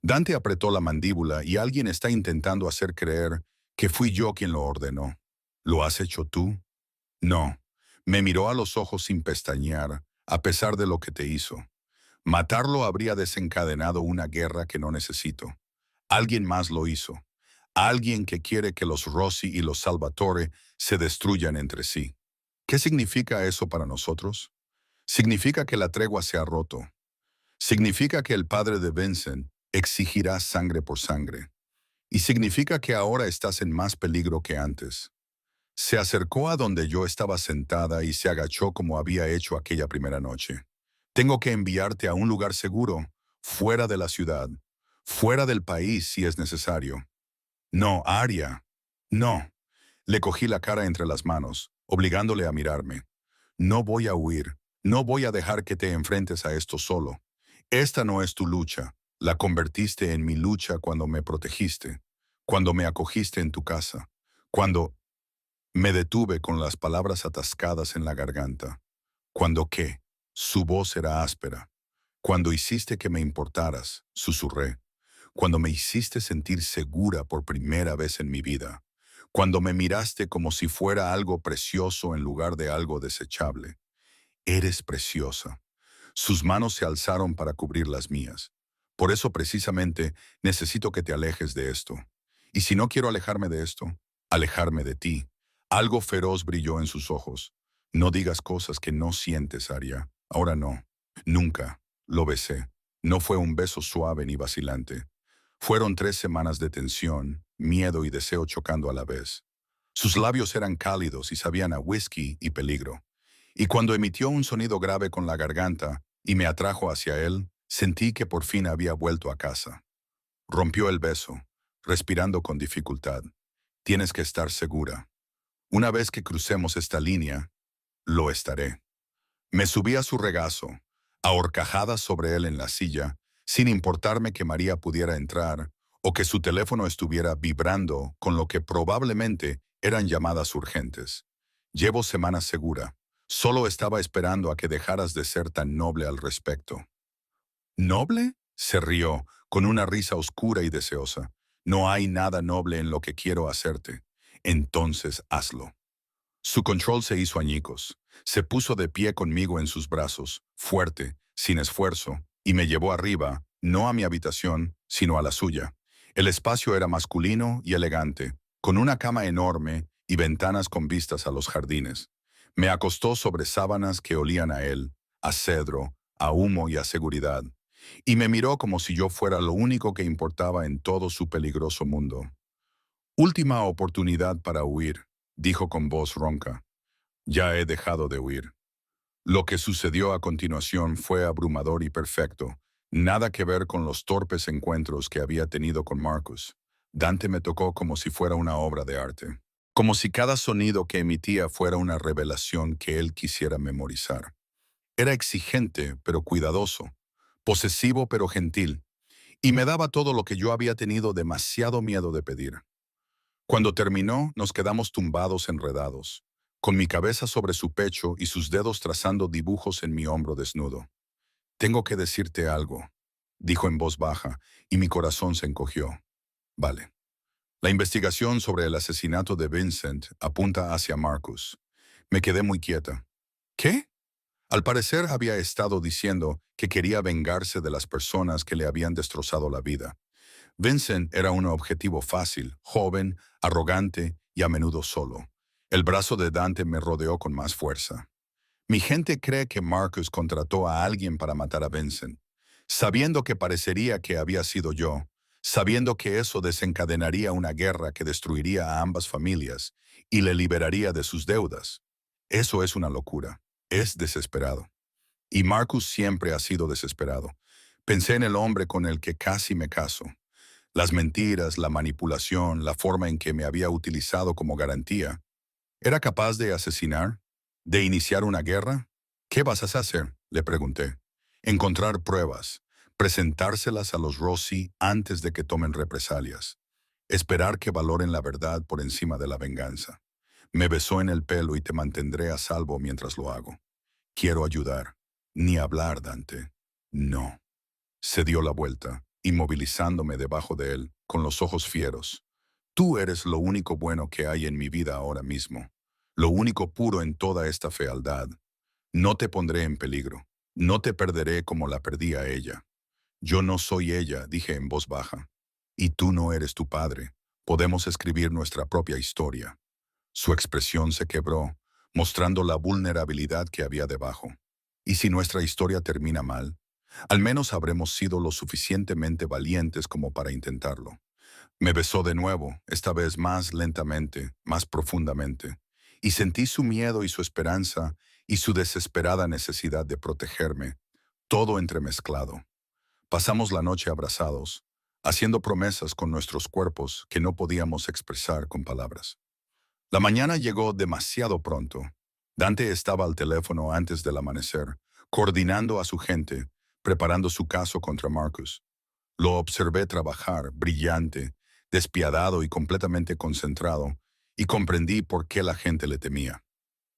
Speaker 1: Dante apretó la mandíbula y alguien está intentando hacer creer que fui yo quien lo ordenó. ¿Lo has hecho tú? No. Me miró a los ojos sin pestañear, a pesar de lo que te hizo. Matarlo habría desencadenado una guerra que no necesito. Alguien más lo hizo. Alguien que quiere que los Rossi y los Salvatore se destruyan entre sí. ¿Qué significa eso para nosotros? Significa que la tregua se ha roto. Significa que el padre de Vincent exigirá sangre por sangre. Y significa que ahora estás en más peligro que antes. Se acercó a donde yo estaba sentada y se agachó como había hecho aquella primera noche. Tengo que enviarte a un lugar seguro, fuera de la ciudad, fuera del país si es necesario. No, Aria. No. Le cogí la cara entre las manos, obligándole a mirarme. No voy a huir. No voy a dejar que te enfrentes a esto solo. Esta no es tu lucha. La convertiste en mi lucha cuando me protegiste, cuando me acogiste en tu casa, cuando me detuve con las palabras atascadas en la garganta. ¿Cuándo qué? Su voz era áspera. Cuando hiciste que me importaras, susurré. Cuando me hiciste sentir segura por primera vez en mi vida. Cuando me miraste como si fuera algo precioso en lugar de algo desechable. Eres preciosa. Sus manos se alzaron para cubrir las mías. Por eso precisamente necesito que te alejes de esto. Y si no quiero alejarme de esto, alejarme de ti. Algo feroz brilló en sus ojos. No digas cosas que no sientes, Aria. Ahora no. Nunca. Lo besé. No fue un beso suave ni vacilante. Fueron 3 semanas de tensión, miedo y deseo chocando a la vez. Sus labios eran cálidos y sabían a whisky y peligro. Y cuando emitió un sonido grave con la garganta y me atrajo hacia él, sentí que por fin había vuelto a casa. Rompió el beso, respirando con dificultad. Tienes que estar segura. Una vez que crucemos esta línea, lo estaré. Me subí a su regazo, a horcajadas sobre él en la silla, sin importarme que María pudiera entrar o que su teléfono estuviera vibrando con lo que probablemente eran llamadas urgentes. Llevo semanas segura. Solo estaba esperando a que dejaras de ser tan noble al respecto. ¿Noble? Se rió, con una risa oscura y deseosa. No hay nada noble en lo que quiero hacerte. Entonces hazlo. Su control se hizo añicos. Se puso de pie conmigo en sus brazos, fuerte, sin esfuerzo, y me llevó arriba, no a mi habitación, sino a la suya. El espacio era masculino y elegante, con una cama enorme y ventanas con vistas a los jardines. Me acostó sobre sábanas que olían a él, a cedro, a humo y a seguridad, y me miró como si yo fuera lo único que importaba en todo su peligroso mundo. Última oportunidad para huir, dijo con voz ronca. Ya he dejado de huir. Lo que sucedió a continuación fue abrumador y perfecto. Nada que ver con los torpes encuentros que había tenido con Marcus. Dante me tocó como si fuera una obra de arte. Como si cada sonido que emitía fuera una revelación que él quisiera memorizar. Era exigente, pero cuidadoso. Posesivo, pero gentil. Y me daba todo lo que yo había tenido demasiado miedo de pedir. Cuando terminó, nos quedamos tumbados enredados, con mi cabeza sobre su pecho y sus dedos trazando dibujos en mi hombro desnudo. Tengo que decirte algo, dijo en voz baja, y mi corazón se encogió. Vale. La investigación sobre el asesinato de Vincent apunta hacia Marcus. Me quedé muy quieta. ¿Qué? Al parecer había estado diciendo que quería vengarse de las personas que le habían destrozado la vida. Vincent era un objetivo fácil, joven, arrogante y a menudo solo. El brazo de Dante me rodeó con más fuerza. Mi gente cree que Marcus contrató a alguien para matar a Vincent, sabiendo que parecería que había sido yo, sabiendo que eso desencadenaría una guerra que destruiría a ambas familias y le liberaría de sus deudas. Eso es una locura. Es desesperado. Y Marcus siempre ha sido desesperado. Pensé en el hombre con el que casi me caso. Las mentiras, la manipulación, la forma en que me había utilizado como garantía. ¿Era capaz de asesinar? ¿De iniciar una guerra? ¿Qué vas a hacer?, le pregunté. Encontrar pruebas, presentárselas a los Rossi antes de que tomen represalias. Esperar que valoren la verdad por encima de la venganza. Me besó en el pelo y te mantendré a salvo mientras lo hago. Quiero ayudar. Ni hablar, Dante. No. Se dio la vuelta, inmovilizándome debajo de él, con los ojos fieros. Tú eres lo único bueno que hay en mi vida ahora mismo, lo único puro en toda esta fealdad. No te pondré en peligro, no te perderé como la perdí a ella. Yo no soy ella, dije en voz baja. Y tú no eres tu padre. Podemos escribir nuestra propia historia. Su expresión se quebró, mostrando la vulnerabilidad que había debajo. ¿Y si nuestra historia termina mal? Al menos habremos sido lo suficientemente valientes como para intentarlo. Me besó de nuevo, esta vez más lentamente, más profundamente, y sentí su miedo y su esperanza y su desesperada necesidad de protegerme, todo entremezclado. Pasamos la noche abrazados, haciendo promesas con nuestros cuerpos que no podíamos expresar con palabras. La mañana llegó demasiado pronto. Dante estaba al teléfono antes del amanecer, coordinando a su gente, preparando su caso contra Marcus. Lo observé trabajar, brillante, despiadado y completamente concentrado, y comprendí por qué la gente le temía.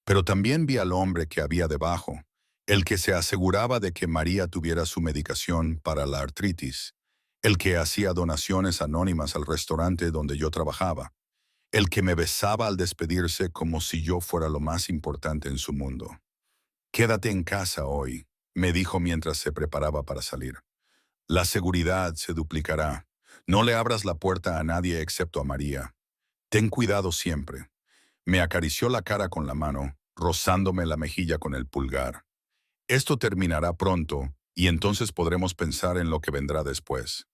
Speaker 1: Pero también vi al hombre que había debajo, el que se aseguraba de que María tuviera su medicación para la artritis, el que hacía donaciones anónimas al restaurante donde yo trabajaba, el que me besaba al despedirse como si yo fuera lo más importante en su mundo. Quédate en casa hoy, me dijo mientras se preparaba para salir. La seguridad se duplicará. No le abras la puerta a nadie excepto a María. Ten cuidado siempre. Me acarició la cara con la mano, rozándome la mejilla con el pulgar. Esto terminará pronto, y entonces podremos pensar en lo que vendrá después.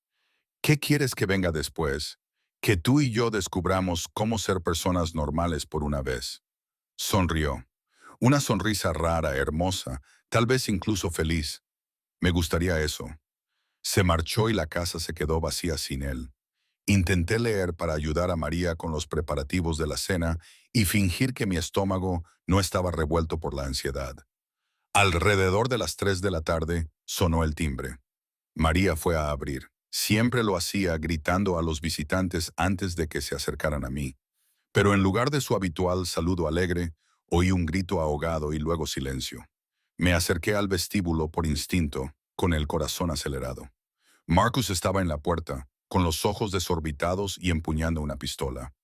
Speaker 1: ¿Qué quieres que venga después? Que tú y yo descubramos cómo ser personas normales por una vez. Sonrió. Una sonrisa rara, hermosa, tal vez incluso feliz. Me gustaría eso. Se marchó y la casa se quedó vacía sin él. Intenté leer para ayudar a María con los preparativos de la cena y fingir que mi estómago no estaba revuelto por la ansiedad. Alrededor de las 3 de la tarde sonó el timbre. María fue a abrir. Siempre lo hacía gritando a los visitantes antes de que se acercaran a mí. Pero en lugar de su habitual saludo alegre, oí un grito ahogado y luego silencio. Me acerqué al vestíbulo por instinto, con el corazón acelerado. Marcus estaba en la puerta, con los ojos desorbitados y empuñando una pistola.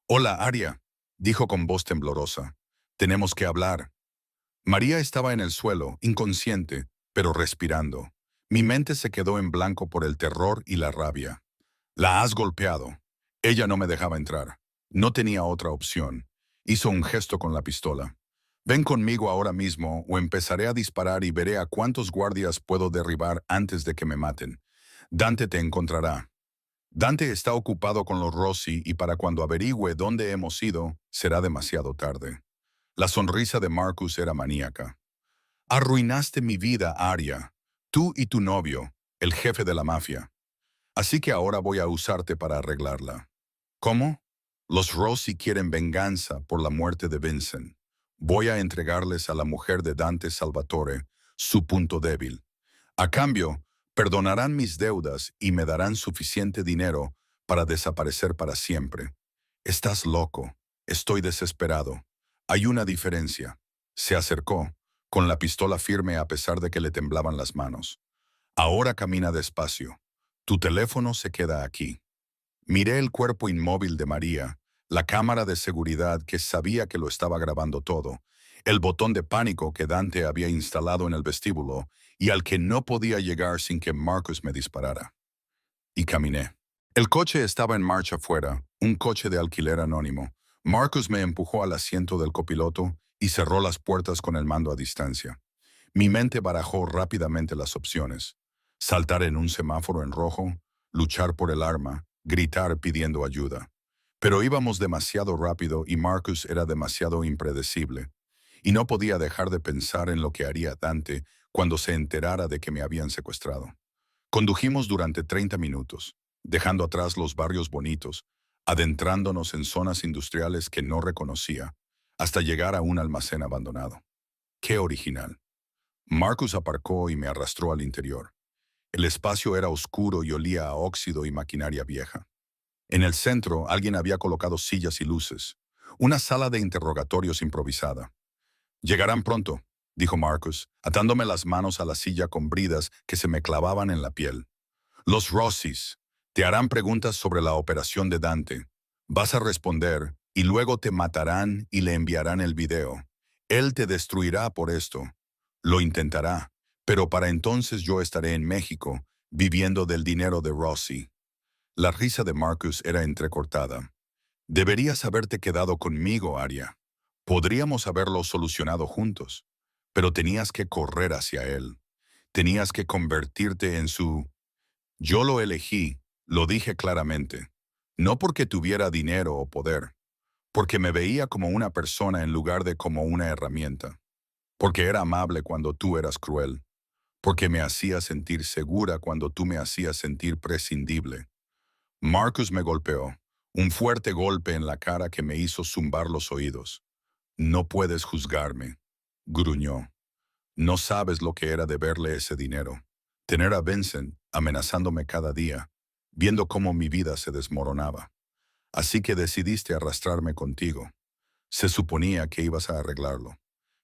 Speaker 1: «Hola, Aria», dijo con voz temblorosa. «Tenemos que hablar». María estaba en el suelo, inconsciente, pero respirando. Mi mente se quedó en blanco por el terror y la rabia. «La has golpeado». Ella no me dejaba entrar. No tenía otra opción. Hizo un gesto con la pistola. «Ven conmigo ahora mismo o empezaré a disparar y veré a cuántos guardias puedo derribar antes de que me maten. Dante te encontrará. Dante está ocupado con los Rossi y para cuando averigüe dónde hemos ido, será demasiado tarde». La sonrisa de Marcus era maníaca. Arruinaste mi vida, Aria. Tú y tu novio, el jefe de la mafia. Así que ahora voy a usarte para arreglarla. ¿Cómo? Los Rossi quieren venganza por la muerte de Vincent. Voy a entregarles a la mujer de Dante Salvatore su punto débil. A cambio, perdonarán mis deudas y me darán suficiente dinero para desaparecer para siempre. Estás loco. Estoy desesperado. Hay una diferencia. Se acercó, con la pistola firme a pesar de que le temblaban las manos. Ahora camina despacio. Tu teléfono se queda aquí. Miré el cuerpo inmóvil de María, la cámara de seguridad que sabía que lo estaba grabando todo, el botón de pánico que Dante había instalado en el vestíbulo y al que no podía llegar sin que Marcus me disparara. Y caminé. El coche estaba en marcha afuera, un coche de alquiler anónimo. Marcus me empujó al asiento del copiloto y cerró las puertas con el mando a distancia. Mi mente barajó rápidamente las opciones. Saltar en un semáforo en rojo, luchar por el arma, gritar pidiendo ayuda. Pero íbamos demasiado rápido y Marcus era demasiado impredecible. Y no podía dejar de pensar en lo que haría Dante cuando se enterara de que me habían secuestrado. Condujimos durante 30 minutos, dejando atrás los barrios bonitos, adentrándonos en zonas industriales que no reconocía, hasta llegar a un almacén abandonado. ¡Qué original! Marcus aparcó y me arrastró al interior. El espacio era oscuro y olía a óxido y maquinaria vieja. En el centro, alguien había colocado sillas y luces. Una sala de interrogatorios improvisada. «Llegarán pronto», dijo Marcus, atándome las manos a la silla con bridas que se me clavaban en la piel. «Los Rossis te harán preguntas sobre la operación de Dante. Vas a responder y luego te matarán y le enviarán el video. Él te destruirá por esto. Lo intentará, pero para entonces yo estaré en México, viviendo del dinero de Rossi». La risa de Marcus era entrecortada. «Deberías haberte quedado conmigo, Aria. Podríamos haberlo solucionado juntos, pero tenías que correr hacia él. Tenías que convertirte en su... Yo lo elegí, lo dije claramente. No porque tuviera dinero o poder, porque me veía como una persona en lugar de como una herramienta. Porque era amable cuando tú eras cruel. Porque me hacía sentir segura cuando tú me hacías sentir prescindible. Marcus me golpeó, un fuerte golpe en la cara que me hizo zumbar los oídos. «No puedes juzgarme», gruñó. «No sabes lo que era deberle ese dinero. Tener a Vincent amenazándome cada día, viendo cómo mi vida se desmoronaba. Así que decidiste arrastrarme contigo. Se suponía que ibas a arreglarlo.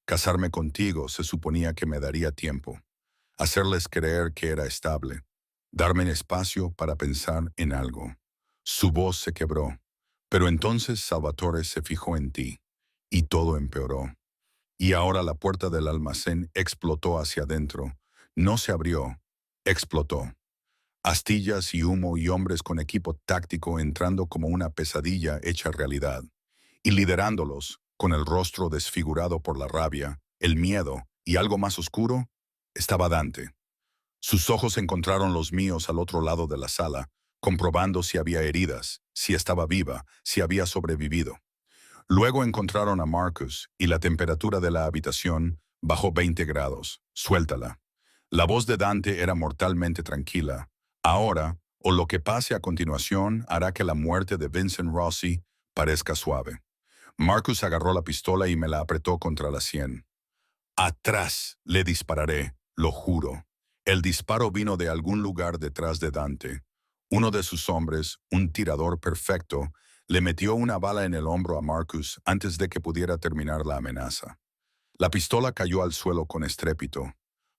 Speaker 1: Casarme contigo se suponía que me daría tiempo. Hacerles creer que era estable. Darme espacio para pensar en algo». Su voz se quebró. «Pero entonces Salvatore se fijó en ti, y todo empeoró. Y ahora la puerta del almacén explotó hacia adentro. No se abrió, explotó. Astillas y humo y hombres con equipo táctico entrando como una pesadilla hecha realidad. Y liderándolos, con el rostro desfigurado por la rabia, el miedo y algo más oscuro, estaba Dante. Sus ojos encontraron los míos al otro lado de la sala, comprobando si había heridas, si estaba viva, si había sobrevivido. Luego encontraron a Marcus y la temperatura de la habitación bajó 20 grados. «Suéltala». La voz de Dante era mortalmente tranquila. «Ahora, o lo que pase a continuación hará que la muerte de Vincent Rossi parezca suave». Marcus agarró la pistola y me la apretó contra la sien. «Atrás le dispararé, lo juro». El disparo vino de algún lugar detrás de Dante. Uno de sus hombres, un tirador perfecto, le metió una bala en el hombro a Marcus antes de que pudiera terminar la amenaza. La pistola cayó al suelo con estrépito.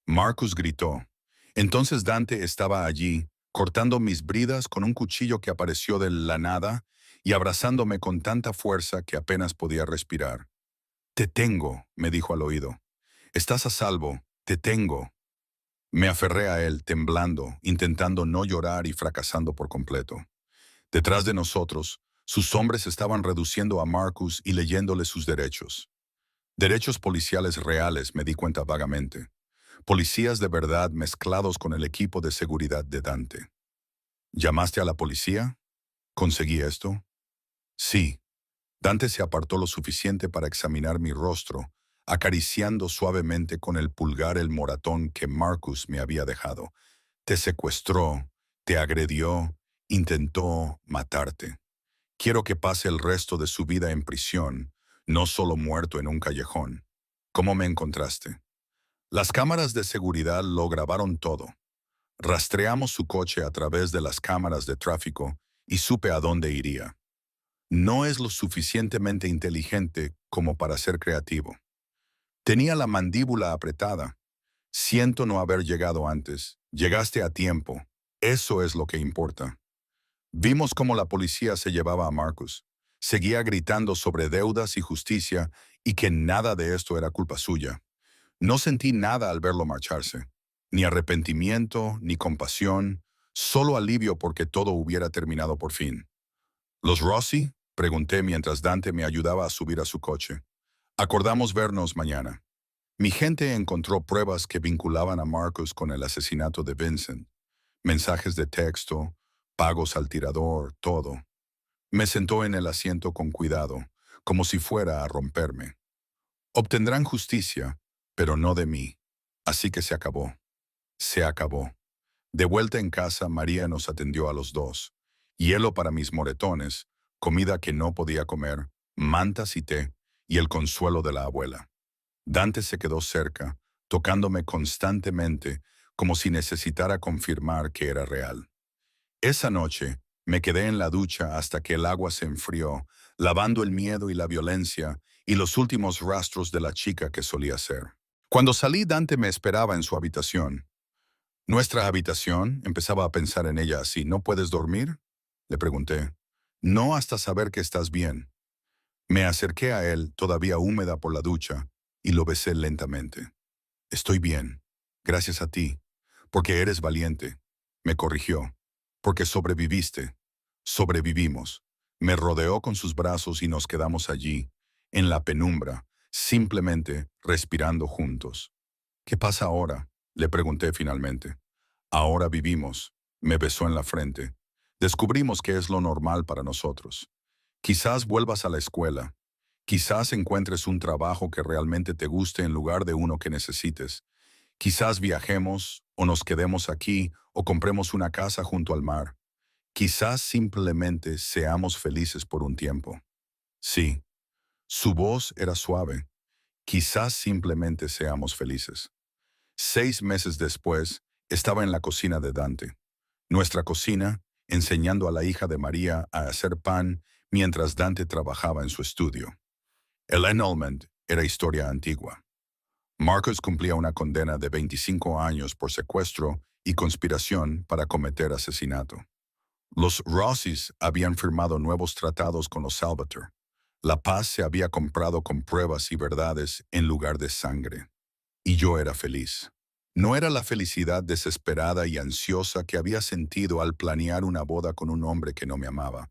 Speaker 1: Marcus gritó. Entonces Dante estaba allí, cortando mis bridas con un cuchillo que apareció de la nada y abrazándome con tanta fuerza que apenas podía respirar. «Te tengo», me dijo al oído. «Estás a salvo, te tengo». Me aferré a él, temblando, intentando no llorar y fracasando por completo. Detrás de nosotros, sus hombres estaban reduciendo a Marcus y leyéndole sus derechos. Derechos policiales reales, me di cuenta vagamente. Policías de verdad mezclados con el equipo de seguridad de Dante. «¿Llamaste a la policía? ¿Conseguí esto?» «Sí». Dante se apartó lo suficiente para examinar mi rostro, acariciando suavemente con el pulgar el moratón que Marcus me había dejado. Te secuestró, te agredió, intentó matarte. Quiero que pase el resto de su vida en prisión, no solo muerto en un callejón. ¿Cómo me encontraste? Las cámaras de seguridad lo grabaron todo. Rastreamos su coche a través de las cámaras de tráfico y supe a dónde iría. No es lo suficientemente inteligente como para ser creativo. Tenía la mandíbula apretada. Siento no haber llegado antes. Llegaste a tiempo. Eso es lo que importa. Vimos cómo la policía se llevaba a Marcus. Seguía gritando sobre deudas y justicia y que nada de esto era culpa suya. No sentí nada al verlo marcharse. Ni arrepentimiento, ni compasión, solo alivio porque todo hubiera terminado por fin. ¿Los Rossi? Pregunté mientras Dante me ayudaba a subir a su coche. Acordamos vernos mañana. Mi gente encontró pruebas que vinculaban a Marcus con el asesinato de Vincent. Mensajes de texto, pagos al tirador, todo. Me sentó en el asiento con cuidado, como si fuera a romperme. Obtendrán justicia, pero no de mí. Así que se acabó. Se acabó. De vuelta en casa, María nos atendió a los dos. Hielo para mis moretones, comida que no podía comer, mantas y té, y el consuelo de la abuela. Dante se quedó cerca, tocándome constantemente, como si necesitara confirmar que era real. Esa noche, me quedé en la ducha hasta que el agua se enfrió, lavando el miedo y la violencia y los últimos rastros de la chica que solía ser. Cuando salí, Dante me esperaba en su habitación. Nuestra habitación, empezaba a pensar en ella así. ¿No puedes dormir? Le pregunté. No hasta saber que estás bien. Me acerqué a él, todavía húmeda por la ducha, y lo besé lentamente. Estoy bien, gracias a ti, porque eres valiente. Me corrigió. Porque sobreviviste. Sobrevivimos. Me rodeó con sus brazos y nos quedamos allí, en la penumbra, simplemente respirando juntos. ¿Qué pasa ahora? Le pregunté finalmente. Ahora vivimos. Me besó en la frente. Descubrimos que es lo normal para nosotros. Quizás vuelvas a la escuela. Quizás encuentres un trabajo que realmente te guste en lugar de uno que necesites. Quizás viajemos, o nos quedemos aquí, o compremos una casa junto al mar. Quizás simplemente seamos felices por un tiempo. Sí, su voz era suave. Quizás simplemente seamos felices. 6 meses después, estaba en la cocina de Dante. Nuestra cocina, enseñando a la hija de María a hacer pan mientras Dante trabajaba en su estudio. El annulment era historia antigua. Marcus cumplía una condena de 25 años por secuestro y conspiración para cometer asesinato. Los Rossis habían firmado nuevos tratados con los Salvatore. La paz se había comprado con pruebas y verdades en lugar de sangre. Y yo era feliz. No era la felicidad desesperada y ansiosa que había sentido al planear una boda con un hombre que no me amaba,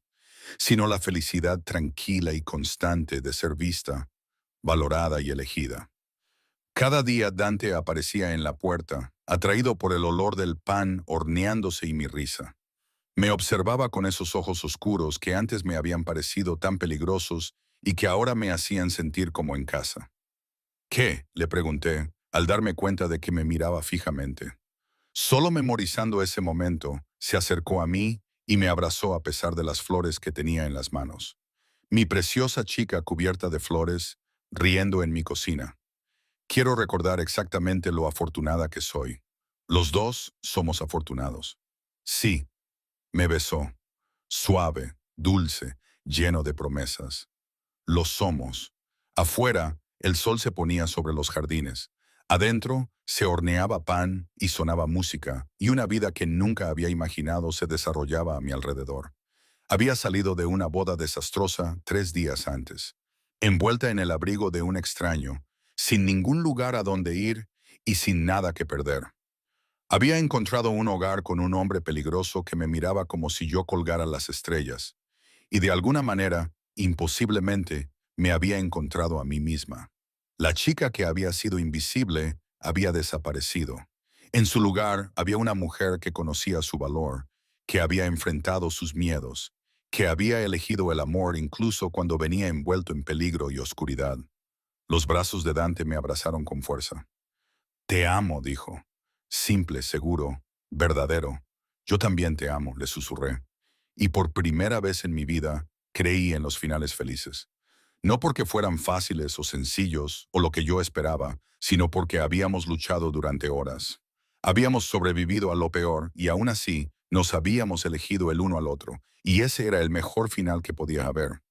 Speaker 1: sino la felicidad tranquila y constante de ser vista, valorada y elegida. Cada día Dante aparecía en la puerta, atraído por el olor del pan horneándose y mi risa. Me observaba con esos ojos oscuros que antes me habían parecido tan peligrosos y que ahora me hacían sentir como en casa. ¿Qué? Le pregunté, al darme cuenta de que me miraba fijamente. Solo memorizando ese momento, se acercó a mí y me abrazó a pesar de las flores que tenía en las manos. Mi preciosa chica cubierta de flores, riendo en mi cocina. Quiero recordar exactamente lo afortunada que soy. Los dos somos afortunados. Sí, me besó. Suave, dulce, lleno de promesas. Lo somos. Afuera, el sol se ponía sobre los jardines. Adentro, se horneaba pan y sonaba música, y una vida que nunca había imaginado se desarrollaba a mi alrededor. Había salido de una boda desastrosa 3 días antes, envuelta en el abrigo de un extraño, sin ningún lugar a donde ir y sin nada que perder. Había encontrado un hogar con un hombre peligroso que me miraba como si yo colgara las estrellas, y de alguna manera, imposiblemente, me había encontrado a mí misma. La chica que había sido invisible había desaparecido. En su lugar había una mujer que conocía su valor, que había enfrentado sus miedos, que había elegido el amor incluso cuando venía envuelto en peligro y oscuridad. Los brazos de Dante me abrazaron con fuerza. Te amo, dijo. Simple, seguro, verdadero. Yo también te amo, le susurré. Y por primera vez en mi vida, creí en los finales felices. No porque fueran fáciles o sencillos o lo que yo esperaba, sino porque habíamos luchado durante horas. Habíamos sobrevivido a lo peor y aún así nos habíamos elegido el uno al otro, y ese era el mejor final que podía haber.